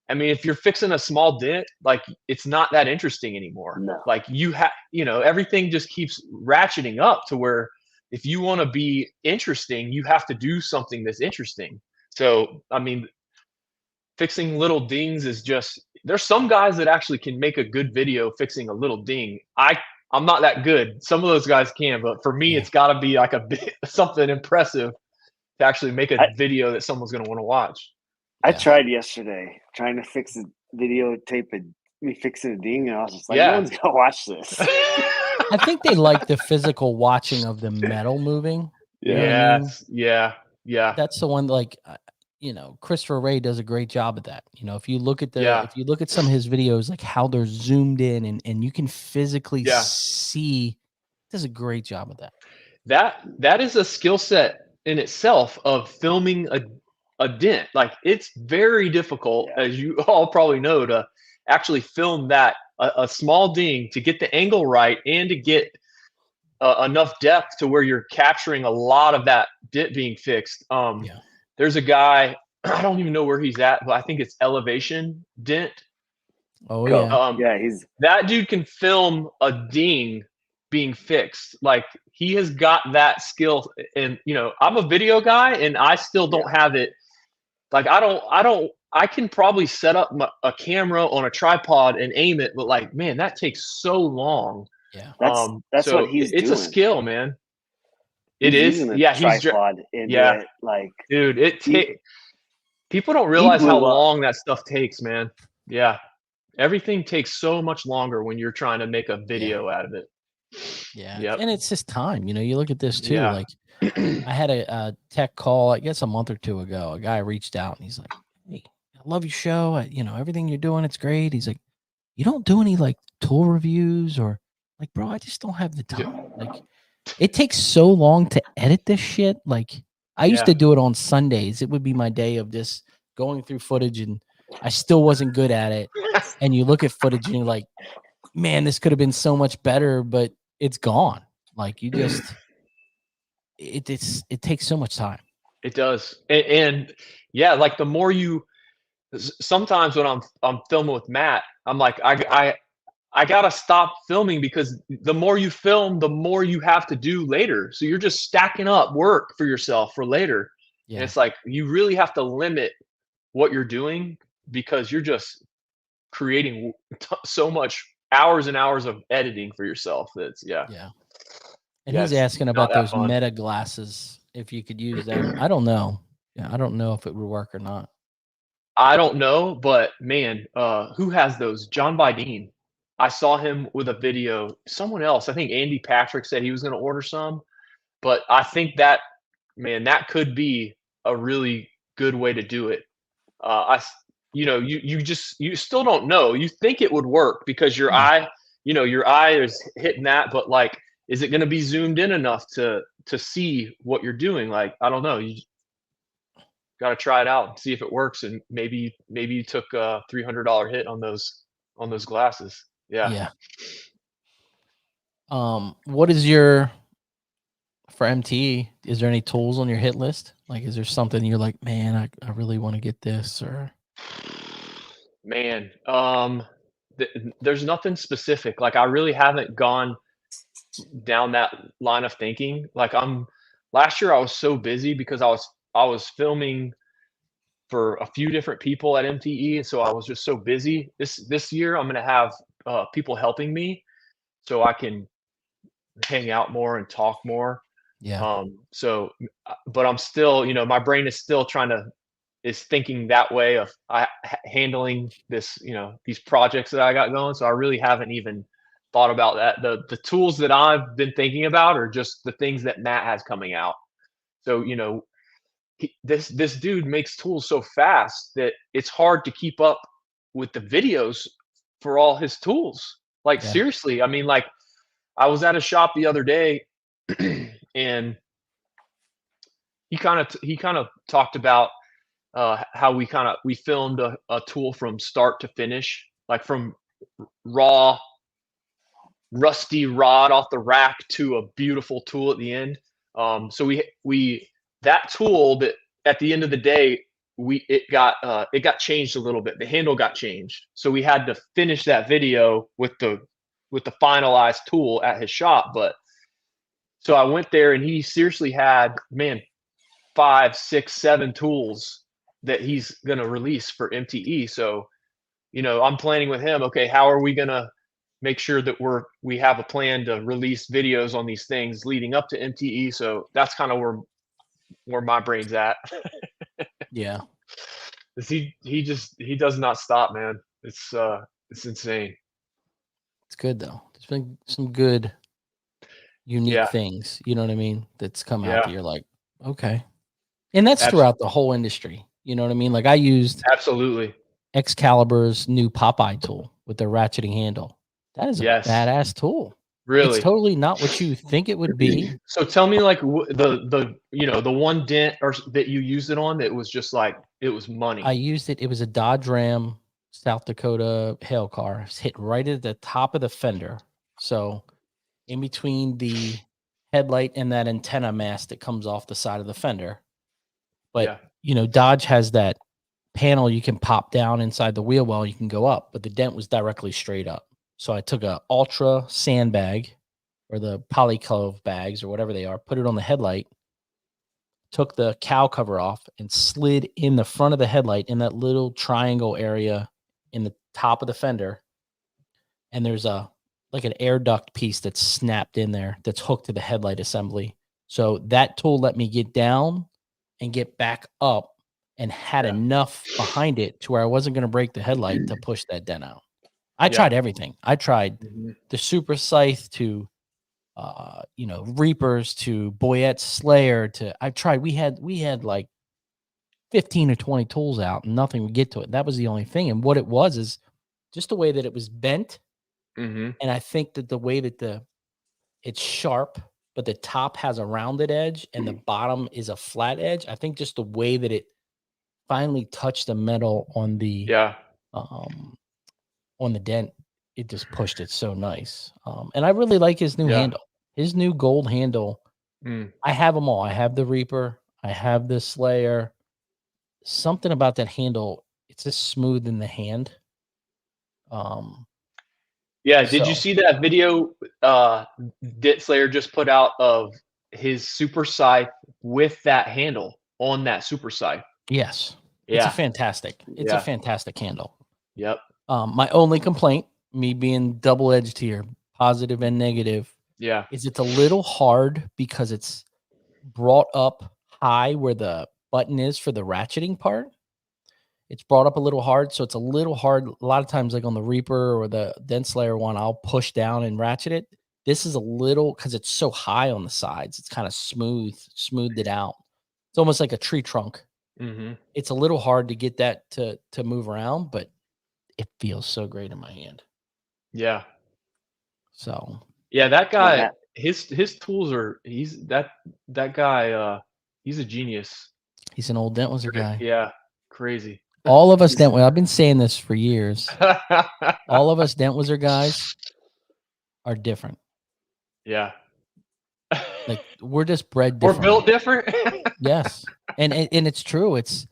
I mean, if you're fixing a small dent, like it's not that interesting anymore. No. Like everything just keeps ratcheting up to where if you want to be interesting, you have to do something that's interesting. So, I mean, fixing little dings is just, there's some guys that actually can make a good video fixing a little ding. I'm not that good. Some of those guys can, but for me, it's got to be like a bit something impressive to actually make a video that someone's going to want to watch. I tried yesterday trying to fix a videotape of me fixing a ding, and I was just like, no one's going to watch this. I think they like the physical watching of the metal moving. You know what I mean? Yeah. That's the one, like, Christopher Ray does a great job at that. If you look at some of his videos, like how they're zoomed in and you can physically see, he does a great job of that. That is a skill set in itself of filming a dent. Like it's very difficult, as you all probably know, to actually film that a small ding, to get the angle right and to get enough depth to where you're capturing a lot of that dent being fixed. There's a guy, I don't even know where he's at, but I think it's Elevation Dent. Oh yeah. That dude can film a ding being fixed. Like he has got that skill. And I'm a video guy and I still don't have it. Like I can probably set up a camera on a tripod and aim it, but like, man, that takes so long. Yeah. That's so what he's doing. It's a skill, man. It is. Yeah, he's tripod into it, like, dude. People don't realize how long that stuff takes, man. Yeah, everything takes so much longer when you're trying to make a video out of it. Yeah, and it's just time. You look at this too. Like, I had a tech call, I guess a month or two ago. A guy reached out and he's like, "Hey, I love your show. Everything you're doing, it's great." He's like, "You don't do any like tool reviews or like, bro? I just don't have the time. Like." It takes so long to edit this shit. Like I used to do it on Sundays. It would be my day of just going through footage and I still wasn't good at it. And you look at footage and you're like, man, this could have been so much better, but it's gone. Like you just, it takes so much time. It does. And yeah, like the more sometimes when I'm filming with Matt, I'm like, I gotta stop filming because the more you film, the more you have to do later. So you're just stacking up work for yourself for later. Yeah. And it's like you really have to limit what you're doing because you're just creating so much hours and hours of editing for yourself. That's And he's asking about those meta glasses, if you could use them. I don't know. Yeah, I don't know if it would work or not. I don't know, but man, who has those? John Vidine. I saw him with a video. Someone else, I think Andy Patrick said he was going to order some, but I think that could be a really good way to do it. You still don't know. You think it would work because your eye is hitting that, but like, is it going to be zoomed in enough to see what you're doing? Like, I don't know. You got to try it out and see if it works. And maybe you took a $300 hit on those glasses. Yeah. What is for MTE? Is there any tools on your hit list? Like, is there something you're like, man, I really want to get this? Or man, there's nothing specific. Like, I really haven't gone down that line of thinking. Like, last year I was so busy because I was filming for a few different people at MTE, and so I was just so busy. This year I'm gonna have people helping me so I can hang out more and talk more. But I'm still, my brain is still is thinking that way of handling this, these projects that I got going. So I really haven't even thought about that. The tools that I've been thinking about are just the things that Matt has coming out. So, this dude makes tools so fast that it's hard to keep up with the videos for all his tools. Like, seriously, I mean, like, I was at a shop the other day and he kind of talked about how we filmed a tool from start to finish, like from raw rusty rod off the rack to a beautiful tool at the end. So we that tool that at the end of the day it got changed a little bit. The handle got changed, so we had to finish that video with the finalized tool at his shop. But so I went there, and he seriously had 5, 6, 7 tools that he's gonna release for MTE. So I'm planning with him. Okay, how are we gonna make sure that we have a plan to release videos on these things leading up to MTE? So that's kind of where my brain's at. Yeah. He does not stop, man. It's insane. It's good though. There's been some good unique things, you know what I mean, that's come out that you're like, okay. And that's throughout the whole industry. You know what I mean? Like I used absolutely Excalibur's new Popeye tool with the ratcheting handle. That is a badass tool. Really? It's totally not what you think it would be. So tell me, like, the one dent that you used it on that was just like, it was money. I used it. It was a Dodge Ram South Dakota hail car. It's hit right at the top of the fender. So in between the headlight and that antenna mast that comes off the side of the fender. But, Dodge has that panel you can pop down inside the wheel well, you can go up, but the dent was directly straight up. So I took a ultra sandbag or the polyclove bags or whatever they are, put it on the headlight, took the cowl cover off and slid in the front of the headlight in that little triangle area in the top of the fender. And there's like an air duct piece that's snapped in there that's hooked to the headlight assembly. So that tool let me get down and get back up and had enough behind it to where I wasn't going to break the headlight to push that dent out. I tried everything. I tried the super scythe to, reapers to Boyette Slayer we had like 15 or 20 tools out and nothing would get to it. That was the only thing. And what it was is just the way that it was bent. And I think that the way that it's sharp, but the top has a rounded edge and the bottom is a flat edge. I think just the way that it finally touched the metal on the dent, it just pushed it so nice. And I really like his new handle, his new gold handle. I have them all. I have the Reaper, I have the Slayer. Something about that handle, it's just smooth in the hand. Did you see that video Dent Slayer just put out of his super scythe with that handle on that super scythe? Yes. It's a fantastic handle. Yep. My only complaint, me being double-edged here, positive and negative, is it's a little hard because it's brought up high where the button is for the ratcheting part. It's brought up a little hard, so it's a little hard. A lot of times, like on the Reaper or the Dent Slayer one, I'll push down and ratchet it. This is a little, because it's so high on the sides, it's kind of smoothed it out. It's almost like a tree trunk. It's a little hard to get that to move around, but it feels so great in my hand. Yeah. So. Yeah, that guy, his tools are, that guy, he's a genius. He's an old Dent Wizard guy. Yeah, crazy. All of us Dent Wizard, I've been saying this for years. All of us Dent Wizard guys are different. Yeah. Like we're just bred different. We're built different. Yes. And it's true. It's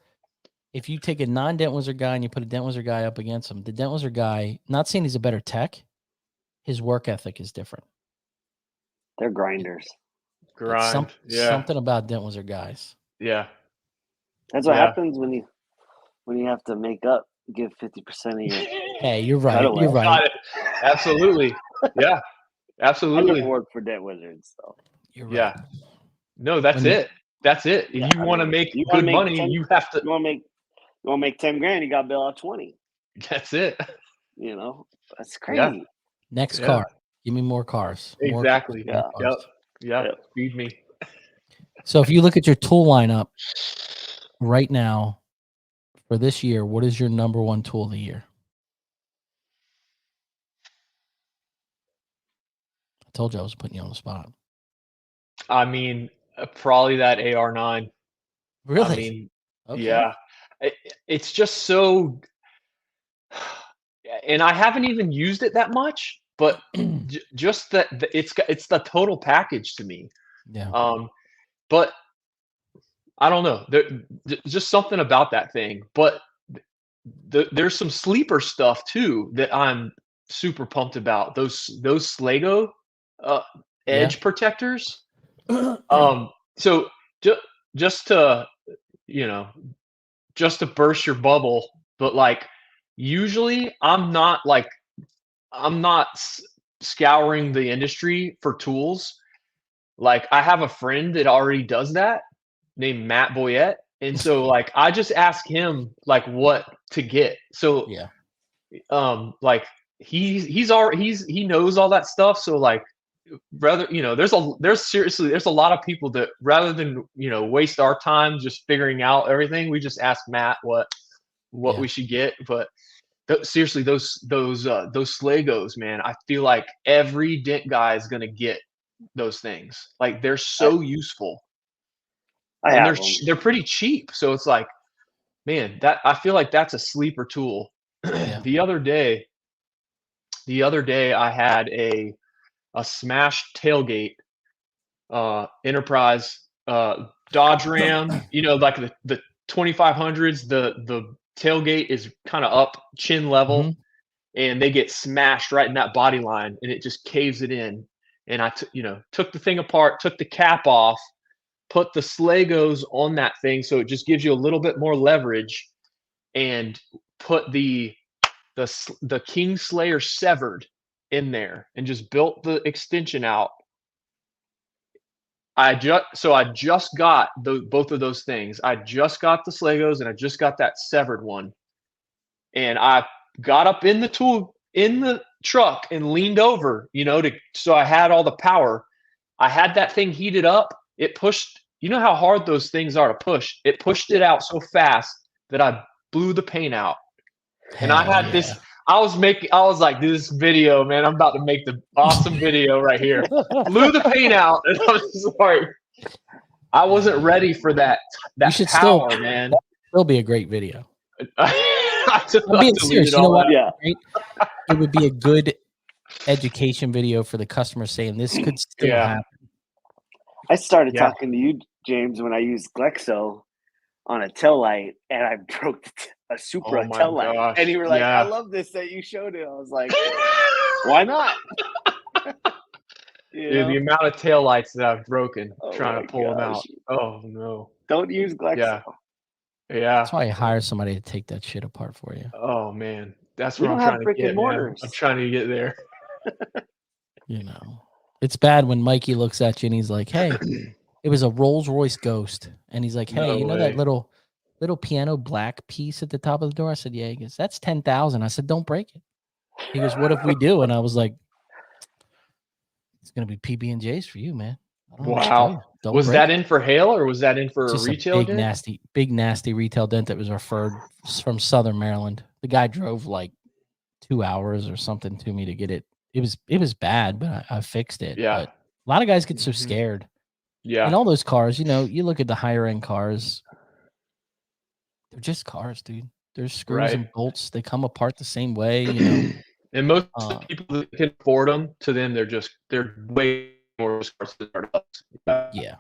if you take a non-Dent Wizard guy and you put a Dent Wizard guy up against him, the Dent Wizard guy, not saying he's a better tech, his work ethic is different. They're grinders. Something about Dent Wizard guys. Yeah. That's what happens when you have to make up, give 50% of your. Hey, you're right. You're right. Absolutely. Yeah. Absolutely. I work for Dent Wizards, so. You're right. Yeah. No, that's it. That's it. If you want to make good money, you have to. You want to make 10 grand, you got to bill out 20. That's it. That's crazy. Yeah. Next car. Give me more cars. Exactly. More cars. Yep. Feed me. So if you look at your tool lineup right now for this year, what is your number one tool of the year? I told you I was putting you on the spot. I mean, probably that AR9. Really? I mean, okay. Yeah. It's just so, and I haven't even used it that much, but just that it's the total package to me. Yeah. But I don't know. Just something about that thing. But there's some sleeper stuff too that I'm super pumped about. Those Slago edge protectors. So just to just to burst your bubble, but like usually I'm not scouring the industry for tools. Like I have a friend that already does that named Matt Boyette. And so like I just ask him like what to get. So Yeah. like he knows all that stuff. So like rather, there's a lot of people that rather than, waste our time just figuring out everything, we just ask Matt what we should get. But seriously, those Slagos, man, I feel like every dent guy is gonna get those things. Like they're so useful. And they're pretty cheap. So it's like, man, that I feel like that's a sleeper tool. Yeah. The other day I had a smashed tailgate, Enterprise, Dodge Ram, like the 2500s, the tailgate is kind of up chin level, and they get smashed right in that body line, and it just caves it in. And I took the thing apart, took the cap off, put the Slagos on that thing so it just gives you a little bit more leverage, and put the Kingslayer Severed in there and just built the extension out. I just got both of those things. I just got the Slagos and I just got that Severed one. And I got up in the truck and leaned over, so I had all the power. I had that thing heated up. It pushed, how hard those things are to push. It pushed it out so fast that I blew the paint out. And I had this, I was like, this video, man, I'm about to make the awesome video right here. Blew the paint out. And I was just like, I wasn't ready for that power, man. Still be a great video. I'm being serious. You know what? Yeah. It would be a good education video for the customer saying this could still happen. I started talking to you, James, when I used Glexo on a tail light, and I broke a Supra tail light. And you were like, I love this that you showed it. I was like, why not? Dude, the amount of tail lights that I've broken trying to pull them out. Oh, no. Don't use Glexo. Yeah. That's why I hire somebody to take that shit apart for you. Oh, man. That's what I'm trying to get, man. I'm trying to get there. It's bad when Mikey looks at you and he's like, hey, it was a Rolls Royce Ghost. And he's like, hey, that little piano black piece at the top of the door? I said, yeah. He goes, that's $10,000. I said, don't break it. He goes, what if we do? And I was like, it's going to be PB&J's for you, man. Wow. Was that in for hail or was that in for a retail dent? Big nasty retail dent that was referred from Southern Maryland. The guy drove like 2 hours or something to me to get it. It was bad, but I fixed it. Yeah. But a lot of guys get so scared. Yeah. And all those cars, you look at the higher end cars, they're just cars, dude. There's screws and bolts. They come apart the same way, And most people that can afford them, to them, they're way more cars than startups. Yeah.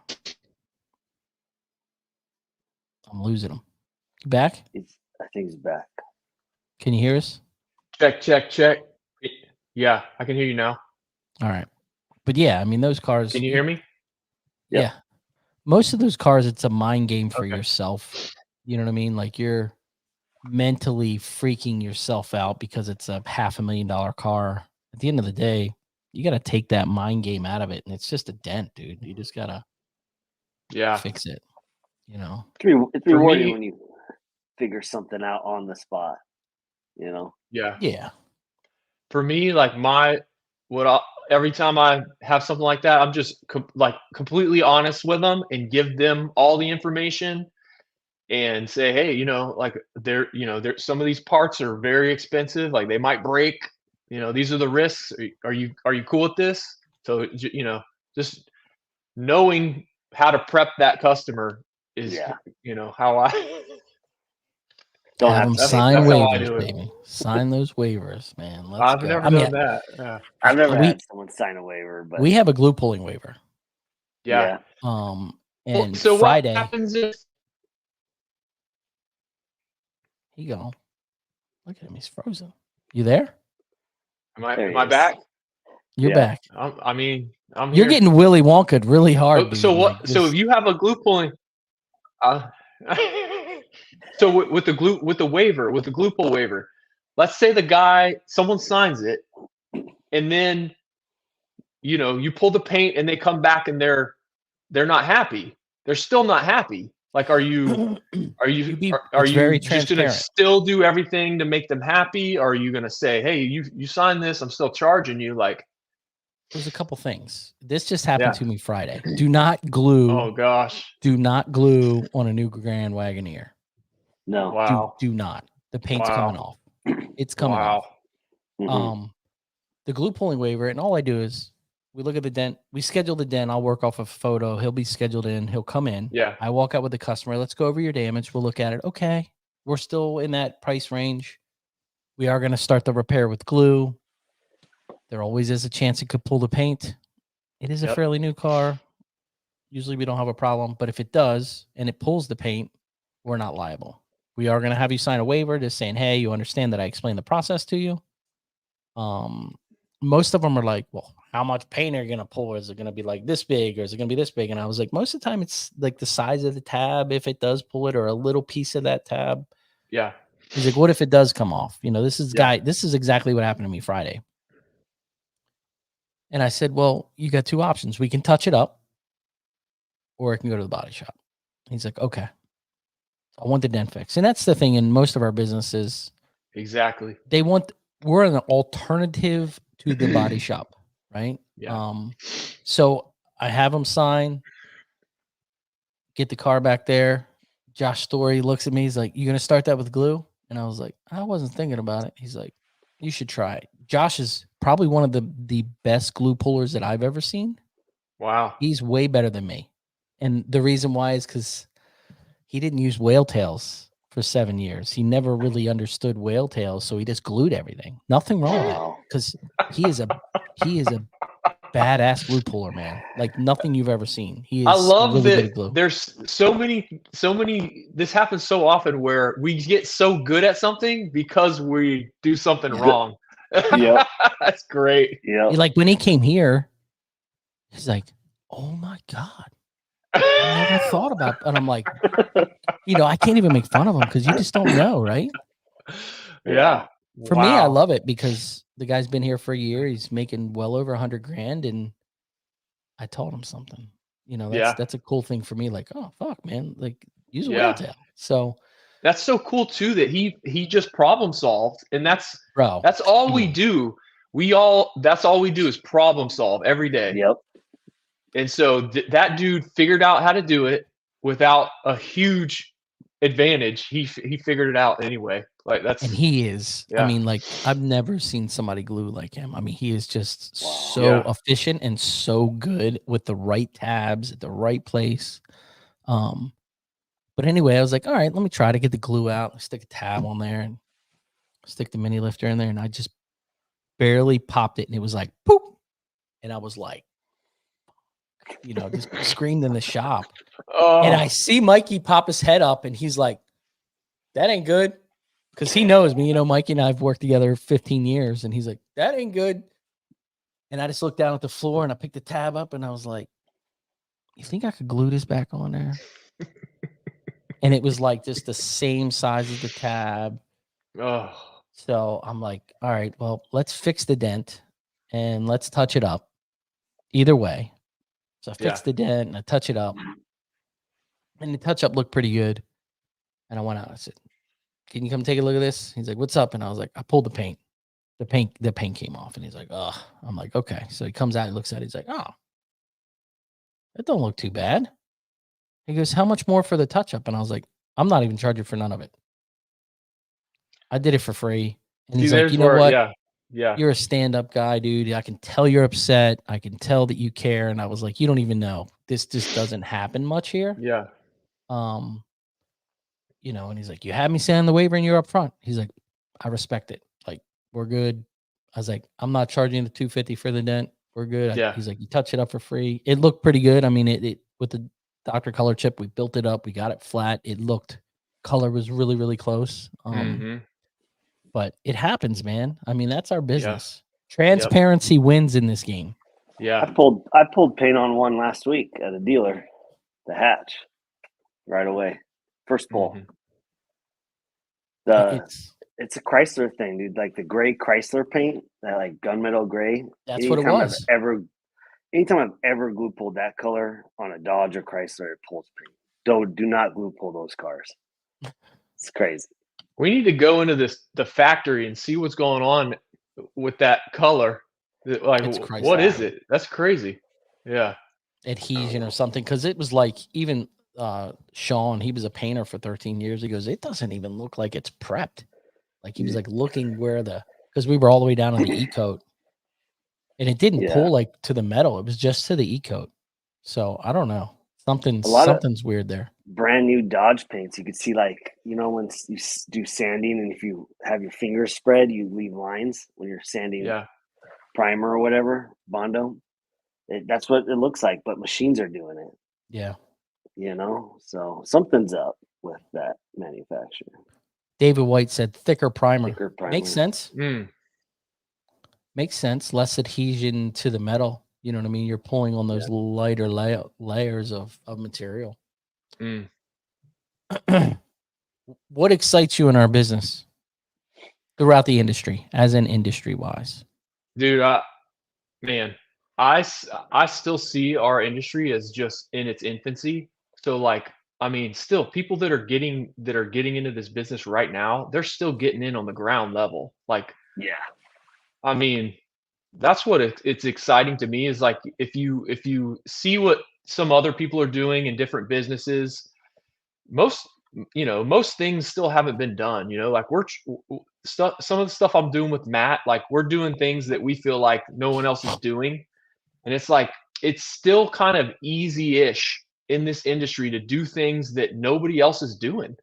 I'm losing them. You back? I think he's back. Can you hear us? Check. Yeah, I can hear you now. All right. But yeah, I mean, those cars. Can you hear me? Yeah. Most of those cars, it's a mind game for yourself. You know what I mean? Like you're mentally freaking yourself out because it's a $500,000 car. At the end of the day, you got to take that mind game out of it. And it's just a dent, dude. You just got to fix it. It's rewarding when you figure something out on the spot, Yeah. For me, like every time I have something like that, I'm just completely honest with them and give them all the information and say, hey, some of these parts are very expensive. Like they might break, these are the risks. Are you cool with this? So, just knowing how to prep that customer is, how I, Don't Have have them to. sign that's how I waivers, do it. baby. Sign those waivers, man. Let's I've go. never I mean, done that. Yeah. I've never we- had someone sign a waiver, but we have a glue pulling waiver. Yeah. And so Friday. what happens if Here you go. Look at him. He's frozen. You there? am I There he am I is. back? You're Yeah. back. I'm You're here. getting Willy Wonka really hard. Oh, Dude. so what? Like So this- if you have a glue pulling, so with the glue pull waiver, let's say someone signs it, and then you pull the paint and they come back and they're not happy. They're still not happy. Like, are you it's very just gonna transparent. still do everything to make them happy? Or are you gonna say, hey, you signed this, I'm still charging you? Like, There's a couple things. This just happened Yeah. to me Friday. Do not glue. oh gosh, Do not glue on a new Grand Wagoneer. no. wow, Do not. The paint's Wow. coming off. It's coming off. wow, Mhm. The glue pulling waiver, and all I do is we look at the dent. We schedule the dent. I'll work off a photo. He'll be scheduled in. He'll come in. yeah, I walk out with the customer. Let's go over your damage. We'll look at it. Okay. We're still in that price range. We are going to start the repair with glue. There always is a chance it could pull the paint. It is a Yep. fairly new car. Usually we don't have a problem, but if it does and it pulls the paint, we're not liable. We are going to have you sign a waiver just saying, hey, you understand that I explained the process to you. Most of them are like, well, how much paint are you going to pull? Is it going to be like this big or is it going to be this big? And I was like, most of the time it's like the size of the tab, if it does pull it, or a little piece of that tab. yeah, He's like, what if it does come off? This is Yeah. this is exactly what happened to me Friday. And I said, well, you got two options. We can touch it up or I can go to the body shop. He's like, okay. I want the dent fix. And that's the thing in most of our businesses. exactly. We're an alternative to the body shop, right? Yeah. So I have him sign, get the car back there. Josh Story looks at me. He's like, you going to start that with glue? And I was like, I wasn't thinking about it. He's like, you should try it. Josh is probably one of the best glue pullers that I've ever seen. Wow. He's way better than me. And the reason why is because he didn't use whale tails for 7 years. He never really understood whale tails, so he just glued everything. Nothing wrong with it Wow. because he is a badass glue puller, man. Like nothing you've ever seen. He is. I love really good at that glue. there's so many, this happens so often where we get so good at something because we do something wrong. Yep. That's great. Yep. Like when he came here, he's like, "Oh my god, I never thought about." And I'm like, I can't even make fun of him because you just don't know, right? Yeah. For me, I Wow. love it because the guy's been here for a year. He's making well over $100,000, and I told him something. Yeah. That's a cool thing for me. Like, oh fuck, man, like use a Yeah. whale tail. So, That's so cool too that he just problem solved, and that's bro, all we do. That's all we do is problem solve every day. Yep. And so that dude figured out how to do it without a huge advantage. He figured it out anyway. Like that's and he is. Yeah. I mean, like I've never seen somebody glue like him. I mean, he is just Wow. so Yeah. efficient and so good with the right tabs at the right place. But anyway, I was like, all right, let me try to get the glue out. Stick a tab on there and stick the mini lifter in there, and I just barely popped it, and it was like poop, and I was like, just screamed in the shop. oh, And I see Mikey pop his head up, and he's like, that ain't good. Because he knows me. Mikey and I have worked together 15 years. And he's like, that ain't good. And I just looked down at the floor, and I picked the tab up, and I was like, you think I could glue this back on there? And it was like just the same size as the tab. oh, So I'm like, all right, well, let's fix the dent, and let's touch it up. Either way. So I fixed the dent, and I touch it up. And the touch up looked pretty good. And I went out. I said, can you come take a look at this? He's like, what's up? And I was like, I pulled the paint. The paint came off. And he's like, oh. I'm like, okay. So he comes out and looks at it. He's like, oh, that don't look too bad. He goes, how much more for the touch up? And I was like, I'm not even charging for none of it. I did it for free. And he's like, you know what? Yeah. You're a stand-up guy, dude. I can tell you're upset. I can tell that you care. And I was like, you don't even know. This just doesn't happen much here. Yeah. you know, and he's like, you had me sign the waiver and you're up front. He's like, I respect it. Like, we're good. I was like, I'm not charging the $250 for the dent. We're good. Yeah. He's like, you touch it up for free. It looked pretty good. I mean, it with the Dr. Color chip, we built it up. We got it flat. It looked, color was really, really close. But it happens, man. I mean, that's our business. Transparency wins in this game. Yeah. I pulled paint on one last week at a dealer, the hatch, right away. First pull. It's a Chrysler thing, dude. Like the gray Chrysler paint, that like gunmetal gray. That's what it was. Anytime I've ever glue pulled that color on a Dodge or Chrysler, it pulls paint. Do not glue pull those cars. It's crazy. We need to go into the factory and see what's going on with that color. Like, what is it? That's crazy. Yeah. Adhesion or something. Because it was like, even Sean, he was a painter for 13 years. He goes, it doesn't even look like it's prepped. Like he was like looking where because we were all the way down on the E-coat. And it didn't pull like to the metal. It was just to the E-coat. So I don't know. Something's weird there. Brand new Dodge paints, you could see, like, you know, when you do sanding and if you have your fingers spread, you leave lines when you're sanding primer or whatever, Bondo. That's what it looks like, but machines are doing it. Yeah. You know, so something's up with that manufacturer. David White said thicker primer. Makes sense. Mm. Makes sense. Less adhesion to the metal. You know what I mean? You're pulling on those lighter layers of material. Mm. What excites you in our business throughout the industry, as in industry wise? Dude, I still see our industry as just in its infancy. So like, I mean, still people that are getting into this business right now, they're still getting in on the ground level. Like, I mean, that's what it's exciting to me, is like, if you see what some other people are doing in different businesses, most things still haven't been done, you know, like some of the stuff I'm doing with Matt, like we're doing things that we feel like no one else is doing. And it's like, it's still kind of easy-ish in this industry to do things that nobody else is doing.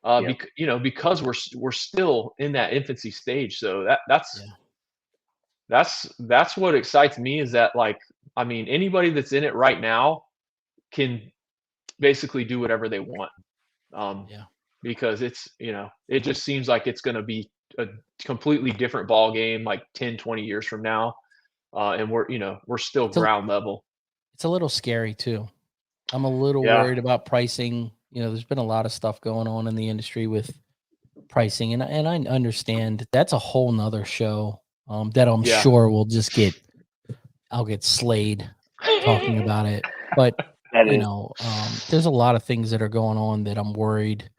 Because we're still in that infancy stage. So that's what excites me, is that, like, I mean, anybody that's in it right now can basically do whatever they want. Because it's, you know, it just seems like it's going to be a completely different ball game, like 10, 20 years from now. And we're still ground level. It's a little scary too. I'm a little worried about pricing. You know, there's been a lot of stuff going on in the industry with pricing, and I understand that's a whole nother show that I'm sure I'll get slayed talking about it. But there's a lot of things that are going on that I'm worried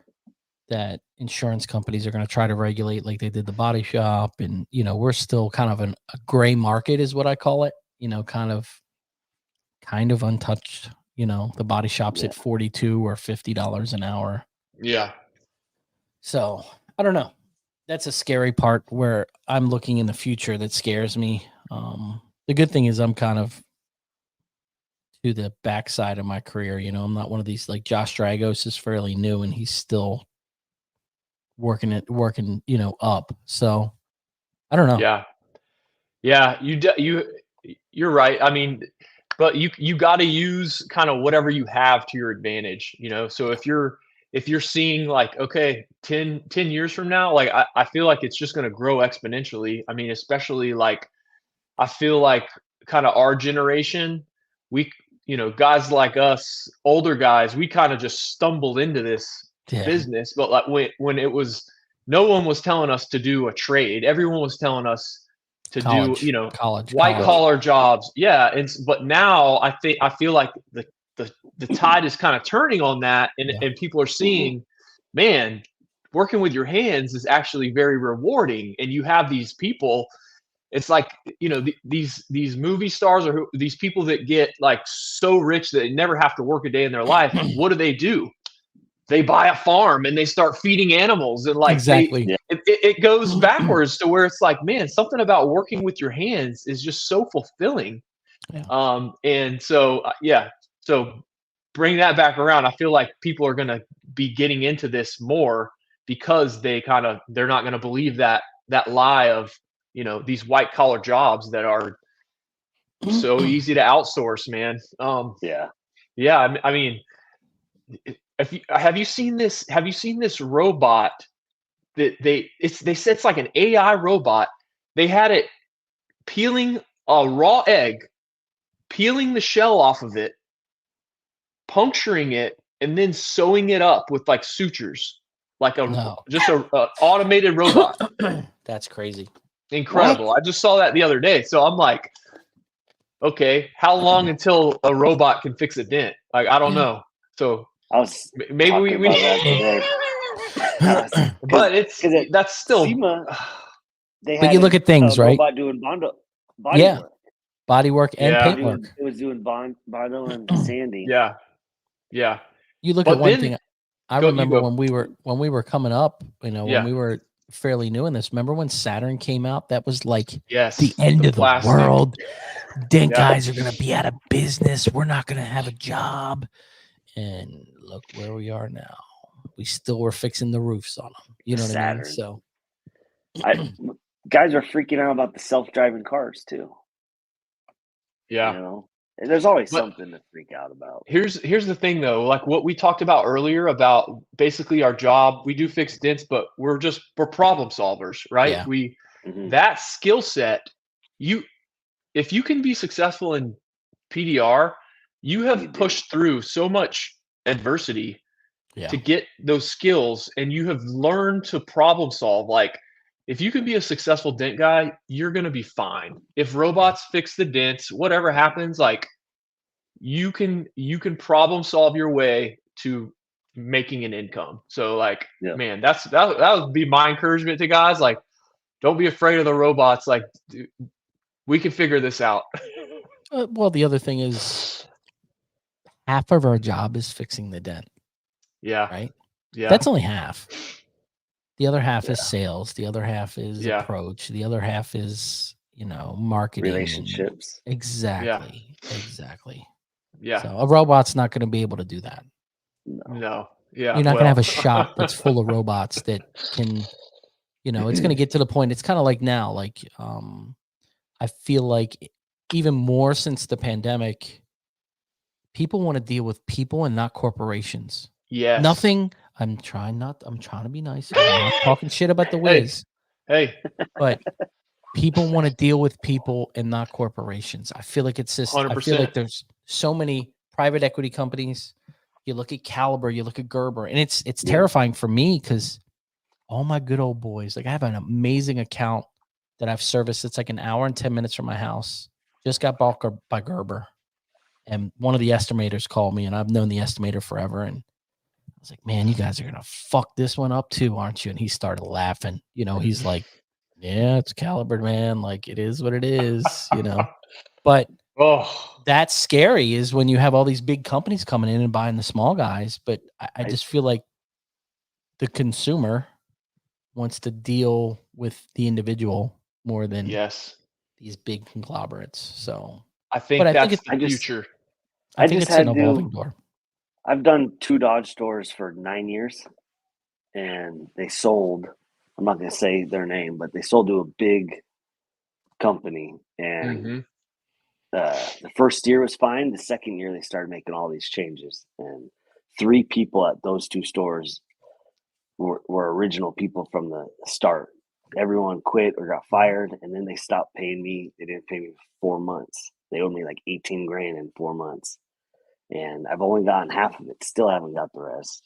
that insurance companies are going to try to regulate, like they did the body shop. And, you know, we're still kind of a gray market is what I call it, you know, kind of untouched. You know, the body shop's at $42 or $50 an hour. Yeah. So I don't know. That's a scary part where I'm looking in the future that scares me. The good thing is I'm kind of to the backside of my career. You know, I'm not one of these, like Josh Dragos is fairly new and he's still working, you know, up. So I don't know. Yeah. You're right. I mean, but you got to use kind of whatever you have to your advantage, you know? So if you're seeing like, okay, 10 years from now, like I feel like it's just going to grow exponentially. I mean, especially like, I feel like kind of our generation, guys like us, older guys, we kind of just stumbled into this business. But like when it was, no one was telling us to do a trade. Everyone was telling us to do, you know, white collar jobs. Yeah. But now I feel like the tide is kind of turning on that. And people are seeing, man, working with your hands is actually very rewarding. And you have these people, it's like, you know, these movie stars or these people that get like so rich that they never have to work a day in their life. What do? They buy a farm and they start feeding animals, and like it goes backwards to where it's like, man, something about working with your hands is just so fulfilling. And so so bring that back around, I feel like people are going to be getting into this more because they're not going to believe that lie of, these white collar jobs that are so easy to outsource, man. Yeah. I mean, have you seen this? Have you seen this robot that they said it's like an AI robot. They had it peeling a raw egg, peeling the shell off of it, puncturing it, and then sewing it up with like sutures, like just a automated robot. That's crazy. Incredible. What? I just saw that the other day. So I'm like, okay, how long until a robot can fix a dent? Like, I don't know. So maybe we need that today. But that's still SEMA, but you look at things, right? Robot doing body work. Body work and paint work. It was doing Bondo and Sandy. Yeah. You look at one thing. I remember when we were coming up, when we were fairly new in this. Remember when Saturn came out? That was like the end of the world. Dent guys are gonna be out of business. We're not gonna have a job. And look where we are now. We still were fixing the roofs on them. You know what I mean? So guys are freaking out about the self-driving cars too. Yeah. And there's always something to freak out about. Here's the thing though, like what we talked about earlier about basically our job, we do fix dents, but we're problem solvers, right? Yeah. That skill set, if you can be successful in PDR, you have pushed through so much adversity to get those skills, and you have learned to problem solve. Like, if you can be a successful dent guy, you're going to be fine. If robots fix the dents, whatever happens, like you can problem solve your way to making an income. So like, man, that would be my encouragement to guys. Like, don't be afraid of the robots. Like, dude, we can figure this out. Well, the other thing is half of our job is fixing the dent. Yeah. Right. Yeah. That's only half. The other half is sales. The other half is approach. The other half is, marketing. Relationships. Exactly. Exactly. Yeah. So a robot's not going to be able to do that. No. Yeah. You're not going to have a shop that's full of robots that can, it's going to get to the point. It's kind of like now, like, I feel like even more since the pandemic, people want to deal with people and not corporations. Yes. Nothing. I'm trying to be nice. I'm not talking shit about the Wiz. Hey. But people want to deal with people and not corporations. I feel like it's just, 100%. I feel like there's so many private equity companies. You look at Caliber, you look at Gerber, and it's terrifying for me because all my good old boys, like I have an amazing account that I've serviced. It's like an hour and 10 minutes from my house. Just got bought by Gerber. And one of the estimators called me, and I've known the estimator forever. And I was like, man, you guys are going to fuck this one up too, aren't you? And he started laughing. He's like, yeah, it's calibered, man. Like, it is what it is, But that's scary is when you have all these big companies coming in and buying the small guys. But I just feel like the consumer wants to deal with the individual more than these big conglomerates. So I think that's the future. I think it's an evolving door. I've done 2 Dodge stores for 9 years, and they sold. I'm not going to say their name, but they sold to a big company. And the first year was fine. The second year, they started making all these changes. And 3 people at those 2 stores were original people from the start. Everyone quit or got fired, and then they stopped paying me. They didn't pay me for 4 months. They owed me like $18,000 in 4 months. And I've only gotten half of it. Still haven't got the rest.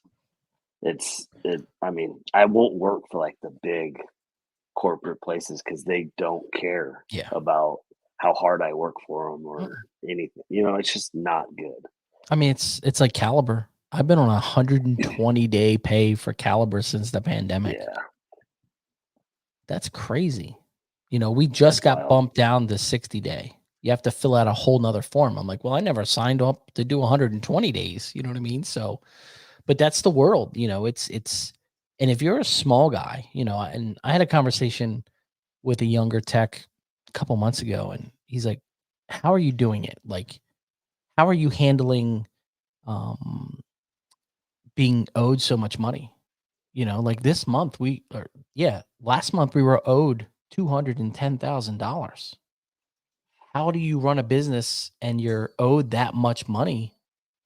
I mean, I won't work for like the big corporate places because they don't care about how hard I work for them or anything. It's just not good. I mean, it's like Caliber. I've been on 120-day pay for Caliber since the pandemic. Yeah. That's crazy. We just got bumped down to 60-day. You have to fill out a whole nother form. I'm like, well, I never signed up to do 120 days. You know what I mean? So, but that's the world, it's, and if you're a small guy, and I had a conversation with a younger tech a couple months ago, and he's like, how are you doing it? Like, how are you handling being owed so much money. Like this month last month we were owed $210,000. How do you run a business and you're owed that much money?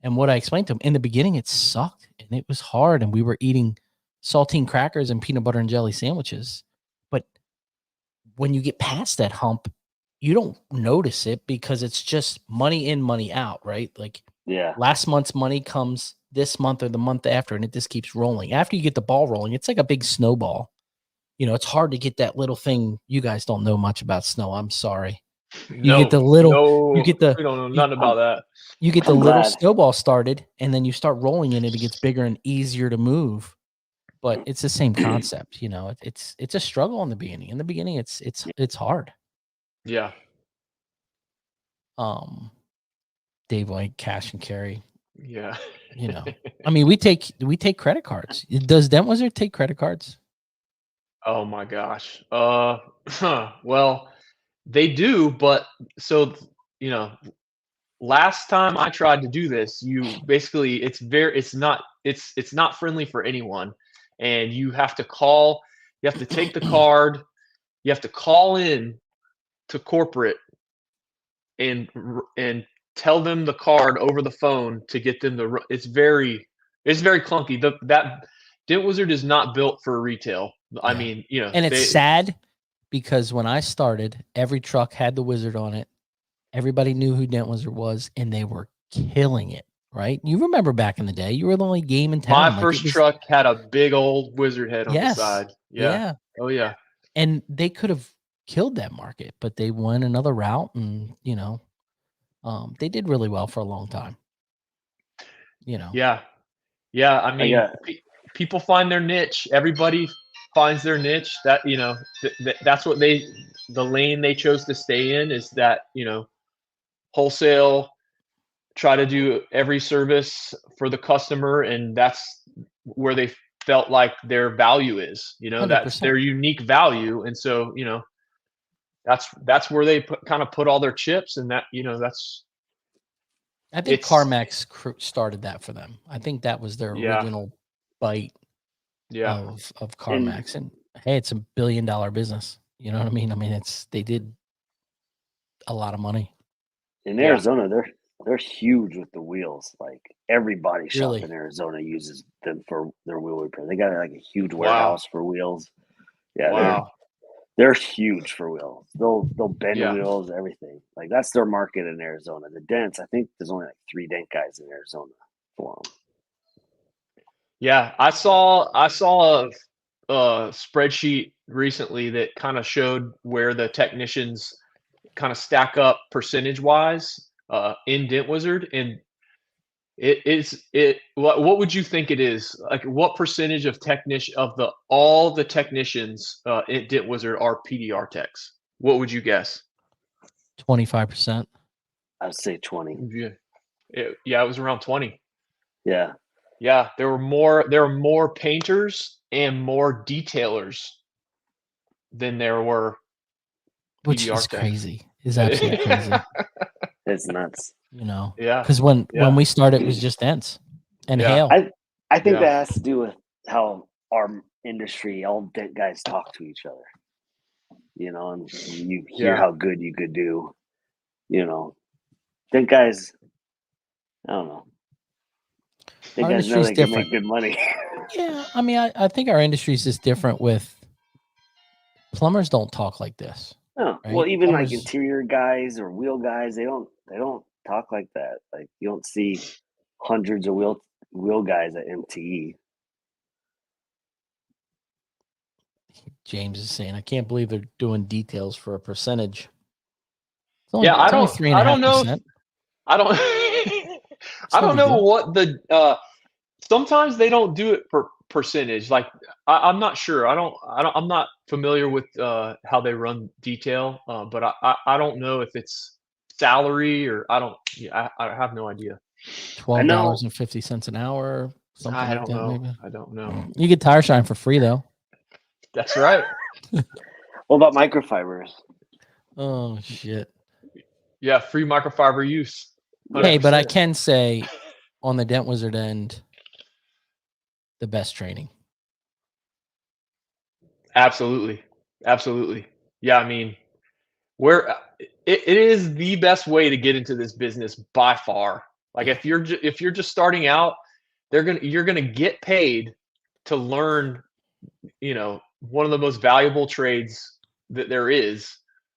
And what I explained to him in the beginning, it sucked and it was hard. And we were eating saltine crackers and peanut butter and jelly sandwiches. But when you get past that hump, you don't notice it because it's just money in, money out, right? Like last month's money comes this month or the month after, and it just keeps rolling. After you get the ball rolling, it's like a big snowball. It's hard to get that little thing. You guys don't know much about snow. I'm sorry. You get the little, we don't know nothing about that. You get the little snowball started, and then you start rolling in it. It gets bigger and easier to move. But it's the same concept. It's a struggle in the beginning. In the beginning, it's hard. Yeah. Dave White, cash and carry. Yeah. I mean, we take credit cards. Does Dent Wizard take credit cards? Oh my gosh. Well, they do, but so last time I tried to do this, it's not friendly for anyone, and you have to take the card, you have to call in to corporate and tell them the card over the phone to get them it's very clunky. That Dent Wizard is not built for retail. I mean, and it's sad because when I started, every truck had the Wizard on it. Everybody knew who Dent Wizard was, and they were killing it. Right? You remember back in the day, you were the only game in town. My first truck had a big old Wizard head on the side. Yeah. Oh yeah. And they could have killed that market, but they went another route, and they did really well for a long time. Yeah. I mean, people find their niche. Everybody finds their niche. That that's what the lane they chose to stay in is that wholesale. Try to do every service for the customer, and that's where they felt like their value is. 100%. That's their unique value, and so that's where they put all their chips, and that that's. I think CarMax started that for them. I think that was their original bite of CarMax. And hey, it's $1 billion business. You know what I mean? I mean, they did a lot of money. In Arizona, they're huge with the wheels. Like every body shop in Arizona uses them for their wheel repair. They got like a huge warehouse for wheels. Yeah, they're huge for wheels. They'll bend wheels, everything. Like that's their market in Arizona. The dents, I think there's only like 3 dent guys in Arizona for them. Yeah, I saw a spreadsheet recently that kind of showed where the technicians kind of stack up percentage wise in Dent Wizard, and what would you think it is? Like what percentage of all the technicians at Dent Wizard are PDR techs? What would you guess? 25%. I'd say 20. It was around 20. Yeah. Yeah, there were more painters and more detailers than there were which PDR is techs. Crazy. Is absolutely crazy. It's nuts. Yeah. Because when we started, it was just dents and hail. I think that has to do with how our industry, all dent guys talk to each other. And you hear how good you could do. Dent guys, I don't know. Dent guys know they can make good money. Yeah, I mean, I think our industry is just different. With plumbers, don't talk like this. No, right? Well, even plumbers, like interior guys or wheel guys, they don't talk like that. Like you don't see hundreds of wheel guys at MTE. James is saying, I can't believe they're doing details for a percentage. I don't know. I don't know what the. Sometimes they don't do it per percentage. Like I'm not sure. I'm not familiar with how they run detail. But I don't know if it's salary or I have no idea. $12.50 an hour. Something like that. Maybe. I don't know. You get tire shine for free though. That's right. What about microfibers? Oh shit. Yeah, free microfiber use. 100%. Hey, but I can say on the Dent Wizard end, the best training? Absolutely. Absolutely. Yeah. I mean, it is the best way to get into this business by far. Like Yeah. if you're just starting out, you're gonna get paid to learn, one of the most valuable trades that there is.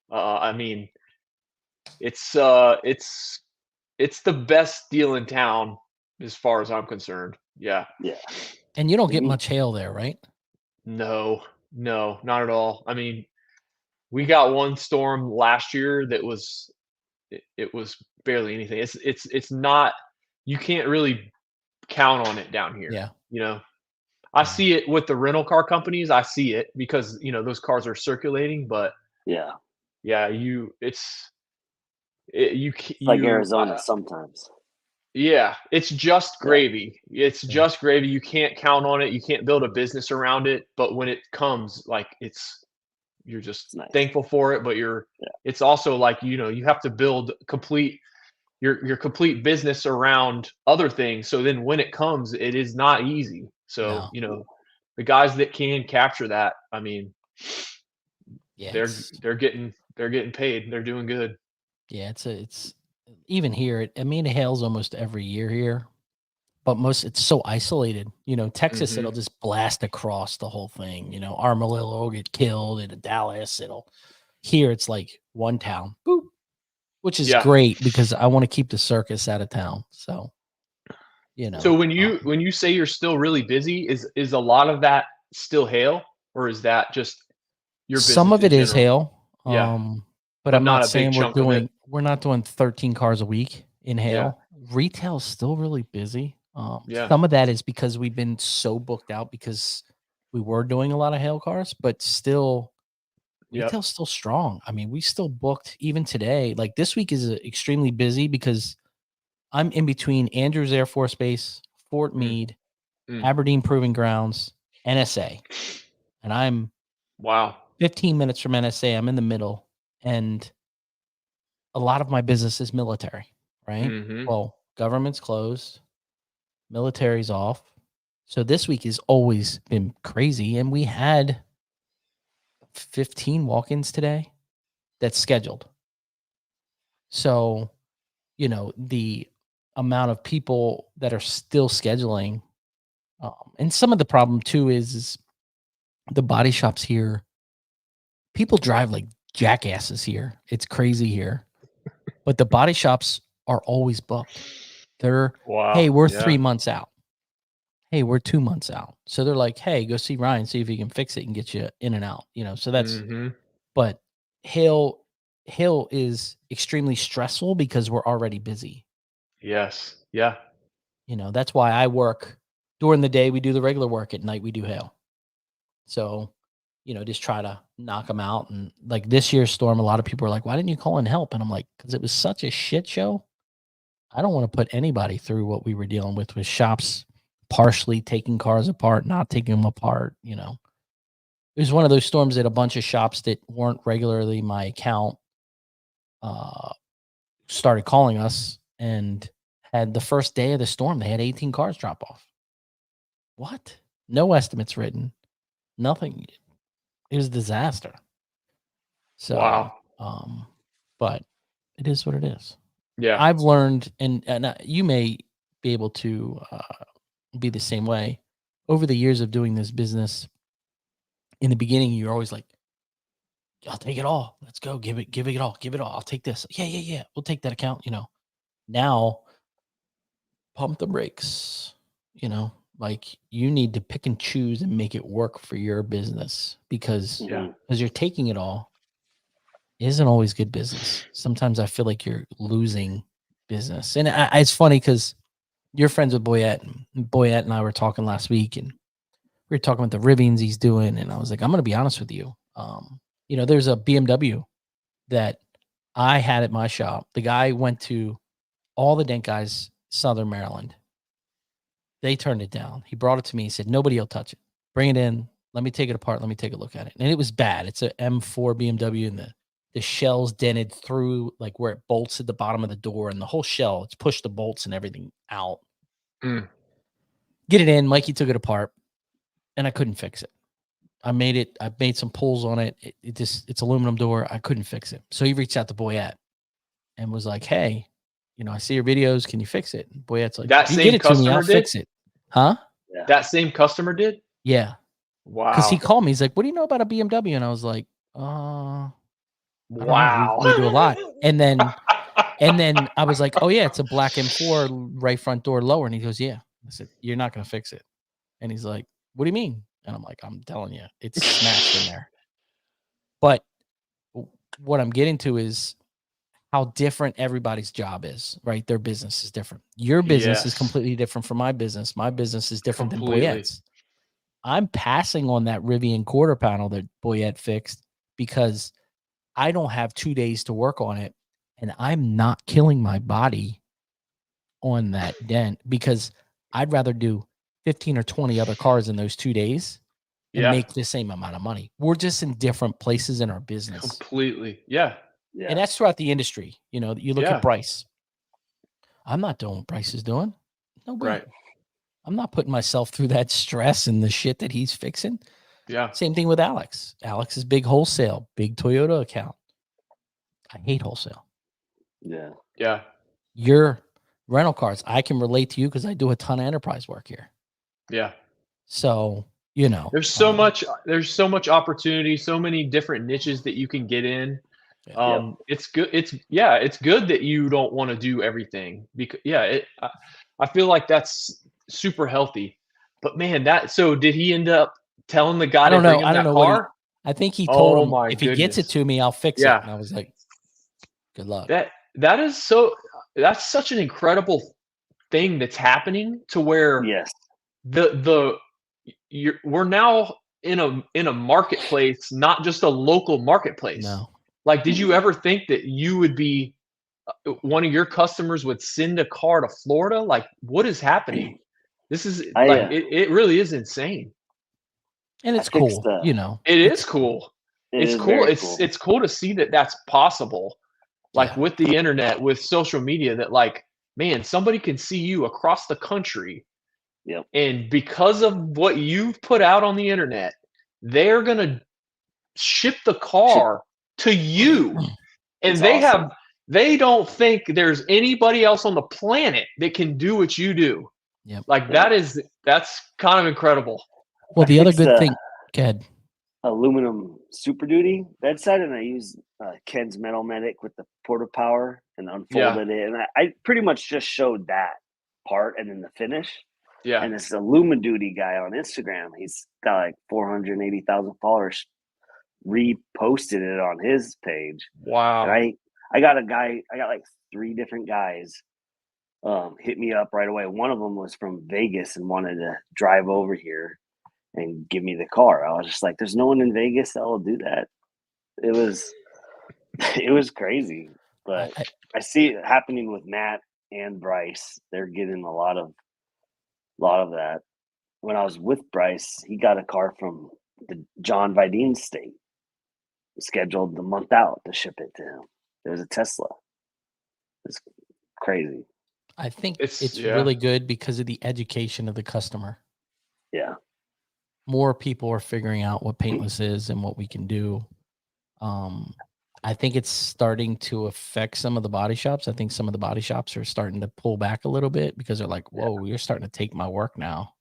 I mean, it's the best deal in town as far as I'm concerned. Yeah. Yeah. And you don't get Mhm. much hail there, right? No, not at all. I mean, we got one storm last year that was it was barely anything. It's not, you can't really count on it down here. Yeah. I Yeah. see it with the rental car companies. I see it because those cars are circulating. But Yeah. yeah, It's like Arizona sometimes. yeah, it's just Yeah. gravy. It's Yeah. just gravy. You can't count on it. You can't build a business around it. But when it comes, like you're just It's nice. thankful for it. But it's also like you have to build your complete business around other things. So then when it comes, it is not easy. So No. the guys that can capture that, I mean, Yeah. they're getting paid. They're doing good. Yeah, it's even here. It hails almost every year here, but it's so isolated. Texas, Mhm. it'll just blast across the whole thing. Armadillo will get killed in Dallas. Here it's like one town, boop, which is Yeah. great because I want to keep the circus out of town. So, So when you say you're still really busy, is a lot of that still hail, or is that just your some business of in it is general? hail. Yeah. But But I'm not not a big saying chunk of it. we're not doing 13 cars a week in Yeah. hail. Retail's still really busy. Yeah. Some of that is because we've been so booked out because we were doing a lot of hail cars, but still Yep. retail's still strong. I mean, we still booked even today. Like this week is extremely busy because I'm in between Andrews Air Force Base, Fort Mm. Meade, Mm. Aberdeen Proving Grounds, NSA. And I'm Wow. 15 minutes from NSA. I'm in the middle. And a lot of my business is military, right? Mhm. Well, government's closed, military's off. So this week has always been crazy. And we had 15 walk-ins today that's scheduled. So, the amount of people that are still scheduling. And some of the problem too is the body shops here. People drive like jackasses here. It's crazy here. But the body shops are always booked. They're, Wow. hey, we're Yeah. 3 months out. Hey, we're 2 months out. So they're like, hey, go see Ryan, see if he can fix it and get you in and out. So that's, Mhm. but hail is extremely stressful because we're already busy. Yes. Yeah. That's why I work during the day. We do the regular work, at night we do hail. So, just try to knock them out. And like this year's storm, a lot of people are like, why didn't you call in help? And I'm like, because it was such a shit show. I don't want to put anybody through what we were dealing with shops partially taking cars apart, not taking them apart. It was one of those storms that a bunch of shops that weren't regularly my account started calling us, and had the first day of the storm, they had 18 cars drop off. What? No estimates written. Nothing. It was a disaster. So, Wow. But it is what it is. Yeah. I've learned, and you may be able to be the same way. Over the years of doing this business, in the beginning, you're always like, I'll take it all. Let's go. Give it all. Give it all. I'll take this. Yeah. We'll take that account. Now pump the brakes, like you need to pick and choose and make it work for your business because Yeah. you're taking it all. It isn't always good business. Sometimes I feel like you're losing business. And it's funny because you're friends with Boyette. Boyette and I were talking last week, and we were talking about the ribbings he's doing. And I was like, I'm going to be honest with you. There's a BMW that I had at my shop. The guy went to all the dent guys, Southern Maryland. They turned it down. He brought it to me. He said, nobody will touch it. Bring it in. Let me take it apart. Let me take a look at it. And it was bad. It's a M4 BMW, and the shell's dented through like where it bolts at the bottom of the door, and the whole shell, it's pushed the bolts and everything out. Get it in. Mikey took it apart, and I couldn't fix it. I made some pulls on it. It's aluminum door. I couldn't fix it. So he reached out to Boyette and was like, "Hey, I see your videos. Can you fix it?" And Boyette's like, That "You same get it to me, customer I'll did? fix it." Huh? Yeah. That same customer did? Yeah. Wow. Because he called me. He's like, "What do you know about a BMW?" And I was like, Wow. We do a lot. And then I was like, "Oh yeah, it's a black M4 right front door lower." And he goes, "Yeah." I said, "You're not gonna fix it." And he's like, "What do you mean?" And I'm like, "I'm telling you, it's smashed in there." But what I'm getting to is how different everybody's job is, right? Their business is different. Your business is Yes. completely different from my business. My business is different than Completely. Boyette's. I'm passing on that Rivian quarter panel that Boyette fixed because I don't have 2 days to work on it, and I'm not killing my body on that dent because I'd rather do 15 or 20 other cars in those 2 days and Yeah. make the same amount of money. We're just in different places in our business. Completely. Yeah. Yeah. And that's throughout the industry. You look Yeah. at Bryce. I'm not doing what Bryce is doing. No way. Right. I'm not putting myself through that stress and the shit that he's fixing. Yeah. Same thing with Alex. Alex is big wholesale, big Toyota account. I hate wholesale. Yeah. Yeah. Your rental cars, I can relate to you because I do a ton of enterprise work here. Yeah. So, There's so much opportunity, so many different niches that you can get in. It's good. It's good that you don't want to do everything because I feel like that's super healthy. But man, so did he end up telling the guy to bring him that car? I think he told him, if goodness. he gets it to me, I'll fix it. And I was like, good luck. That's such an incredible thing that's happening to where Yes. we're now in a marketplace, not just a local marketplace. No. Like, did you ever think that you would be one of your customers would send a car to Florida? Like, what is happening? This is it really is insane. And it's cool, It is cool. It's cool. It's cool to see that that's possible. Like with the internet, with social media, that like, man, somebody can see you across the country. Yep. And because of what you've put out on the internet, they're going to ship the car to you. And they don't think there's anybody else on the planet that can do what you do. Yep. Like that's kind of incredible. Well, the other good thing, Ked. Aluminum Super Duty bedside, and I used Ken's Metal Medic with the Porta Power and unfolded it. And I pretty much just showed that part and then the finish. Yeah. And this Aluminum Duty guy on Instagram, he's got like 480,000 followers, reposted it on his page. Wow. And I got like 3 different guys hit me up right away. One of them was from Vegas and wanted to drive over here and give me the car. I was just like, there's no one in Vegas that will do that. It was crazy. But I see it happening with Matt and Bryce. They're getting a lot of that. When I was with Bryce, he got a car from the John Vidine state, scheduled the month out to ship it to him. It was a Tesla. It's crazy. I think it's really good because of the education of the customer. Yeah. More people are figuring out what Paintless is and what we can do. I think it's starting to affect some of the body shops. I think some of the body shops are starting to pull back a little bit because they're like, whoa, you're starting to take my work now.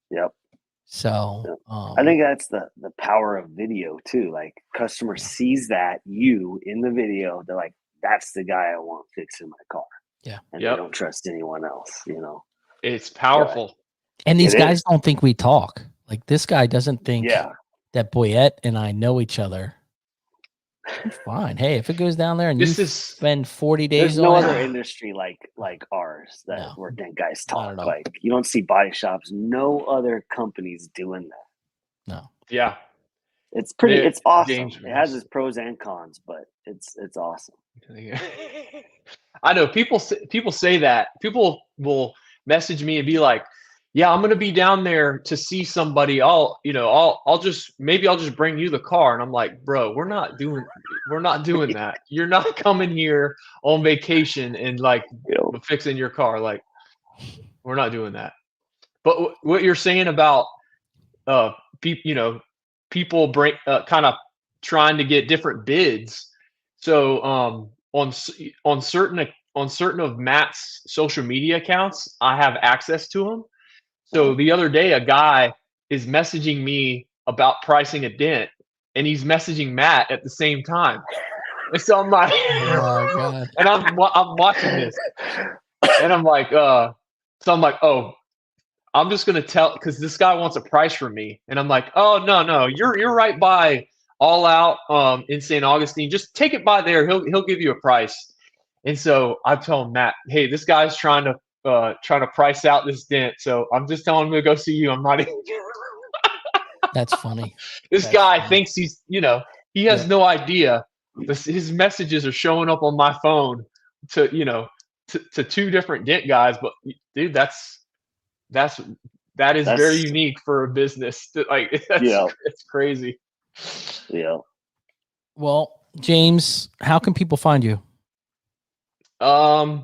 Yep. So I think that's the power of video too. Like, customer sees that you in the video, they're like, that's the guy I want fixing my car. Yeah. And they don't trust anyone else, It's powerful. And these guys don't think we talk. Like, this guy doesn't think that Boyette and I know each other. Fine. Hey, if it goes down there and spend 40 days there's no other industry like ours where dent guys talk. Like, you don't see body shops, no other companies doing that. No. Yeah. It's it's awesome. Dangerous. It has its pros and cons, but it's awesome. I know people say that. People will message me and be like, yeah, I'm gonna be down there to see somebody. I'll just bring you the car. And I'm like, bro, we're not doing that. You're not coming here on vacation and like fixing your car. Like, We're not doing that. But what you're saying about people bring kind of trying to get different bids. So on certain of Matt's social media accounts, I have access to them. So the other day, a guy is messaging me about pricing a dent, and he's messaging Matt at the same time. And so I'm like, Oh God. and I'm watching this, and I'm like, so I'm like, oh, I'm just gonna tell, because this guy wants a price from me, and I'm like, oh no, you're right by All Out in St. Augustine. Just take it by there. He'll give you a price. And so I told Matt, hey, this guy's trying to price out this dent. So I'm just telling him to go see you. I'm not even. That's funny. This guy thinks he's, he has no idea. His messages are showing up on my phone to two different dent guys. But dude, that is very unique for a business. It's crazy. Yeah. Well, James, how can people find you? Dent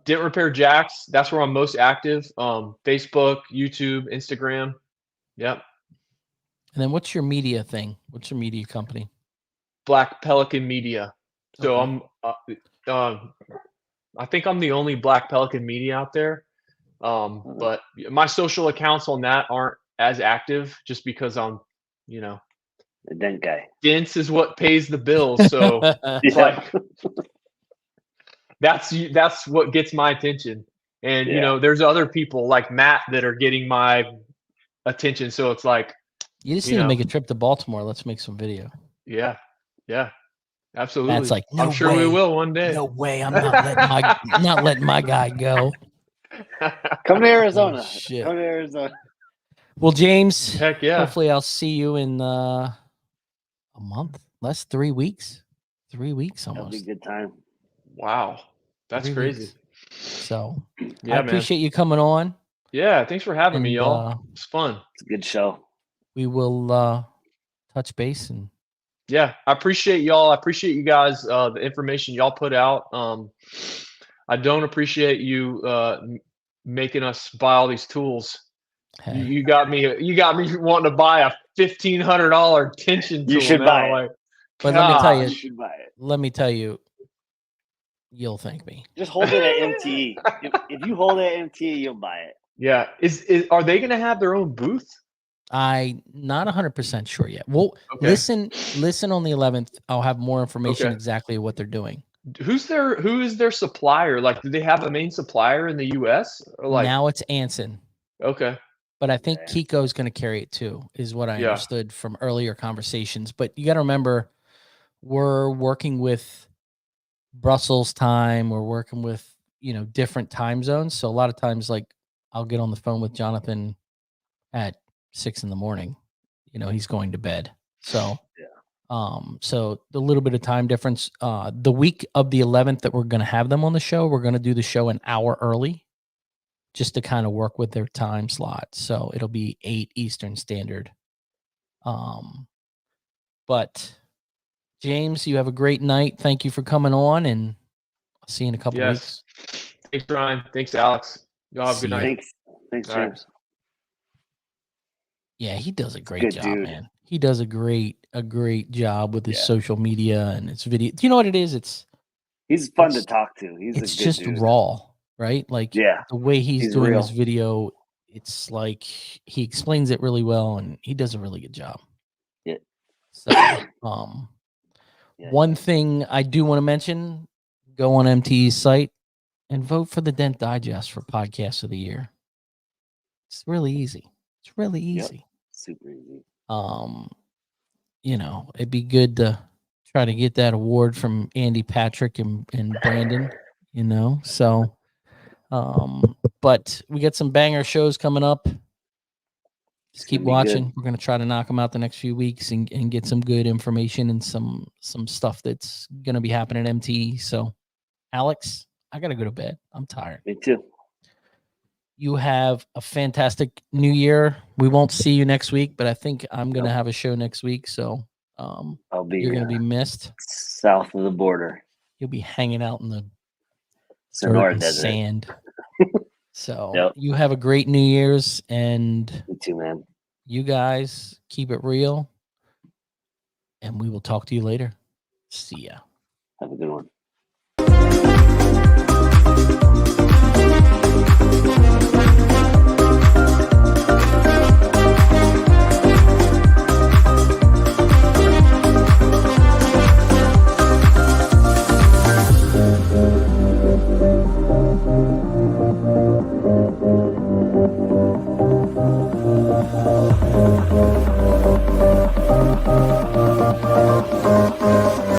Repair Jacks. That's where I'm most active. Facebook, YouTube, Instagram. Yep. And then what's your media thing? What's your media company? Black Pelican Media. So Okay. I think I'm the only Black Pelican media out there. But my social accounts on that aren't as active just because I'm, the dent guy. Dents is what pays the bills. So like that's what gets my attention. And there's other people like Matt that are getting my attention. So it's like you just need to make a trip to Baltimore. Let's make some video. Yeah. Absolutely. That's like, no I'm sure way. we will one day. No way. I'm not letting my guy go. Come to Arizona. Oh, shit. Come to Arizona. Well, James, heck yeah. Hopefully I'll see you in a month, less 3 weeks. 3 weeks almost. That'll be a good time. Wow. That's 3 crazy. weeks. So yeah, I appreciate you coming on. Yeah, thanks for having me, y'all. It's fun. It's a good show. We will touch base and yeah, I appreciate y'all. I appreciate you guys, the information y'all put out. I don't appreciate you making us buy all these tools. Hey. You got me wanting to buy a $1,500 tension tool. You should buy it. But let me tell you, you'll thank me. Just hold it at MTE. if you hold it at MTE, you'll buy it. Yeah. Are they going to have their own booth? I'm not 100% sure yet. Well, listen on the 11th. I'll have more information exactly what they're doing. Who is their supplier? Like, do they have a main supplier in the US? Or like now it's Anson. Okay. But I think Kiko is going to carry it too, is what I understood from earlier conversations. But you got to remember, we're working with Brussels time. We're working with, different time zones. So a lot of times, like, I'll get on the phone with Jonathan at 6 a.m. He's going to bed. So, so the little bit of time difference, the week of the 11th that we're going to have them on the show, we're going to do the show an hour early just to kind of work with their time slot. So it'll be 8 Eastern Standard. But James, you have a great night. Thank you for coming on, and I'll see you in a couple weeks. Thanks, Ryan. Thanks, Alex. Y'all have a good night. Thanks, All James. Right. Yeah, he does a great job, man. He does a great job with his social media and his video. You know what it is? He's fun to talk to. It's just dude. Raw, right? Like the way he's doing real. his video, it's like he explains it really well, and he does a really good job. Yeah. So, one thing I do want to mention: go on MTE's site and vote for the Dent Digest for Podcast of the Year. It's really easy. It's really easy. Yep. Super easy. It'd be good to try to get that award from Andy Patrick and Brandon, So but we got some banger shows coming up. Just keep watching. We're gonna try to knock them out the next few weeks and get some good information and some stuff that's gonna be happening at MTE. So Alex, I gotta go to bed. I'm tired. Me too. You have a fantastic new year. We won't see you next week, but I think I'm going to have a show next week. So you're going to be missed. South of the border. You'll be hanging out in the Sonora desert. sand. So Yep. you have a great New Year's, and You too, man. you guys keep it real, and we will talk to you later. See ya. Have a good one.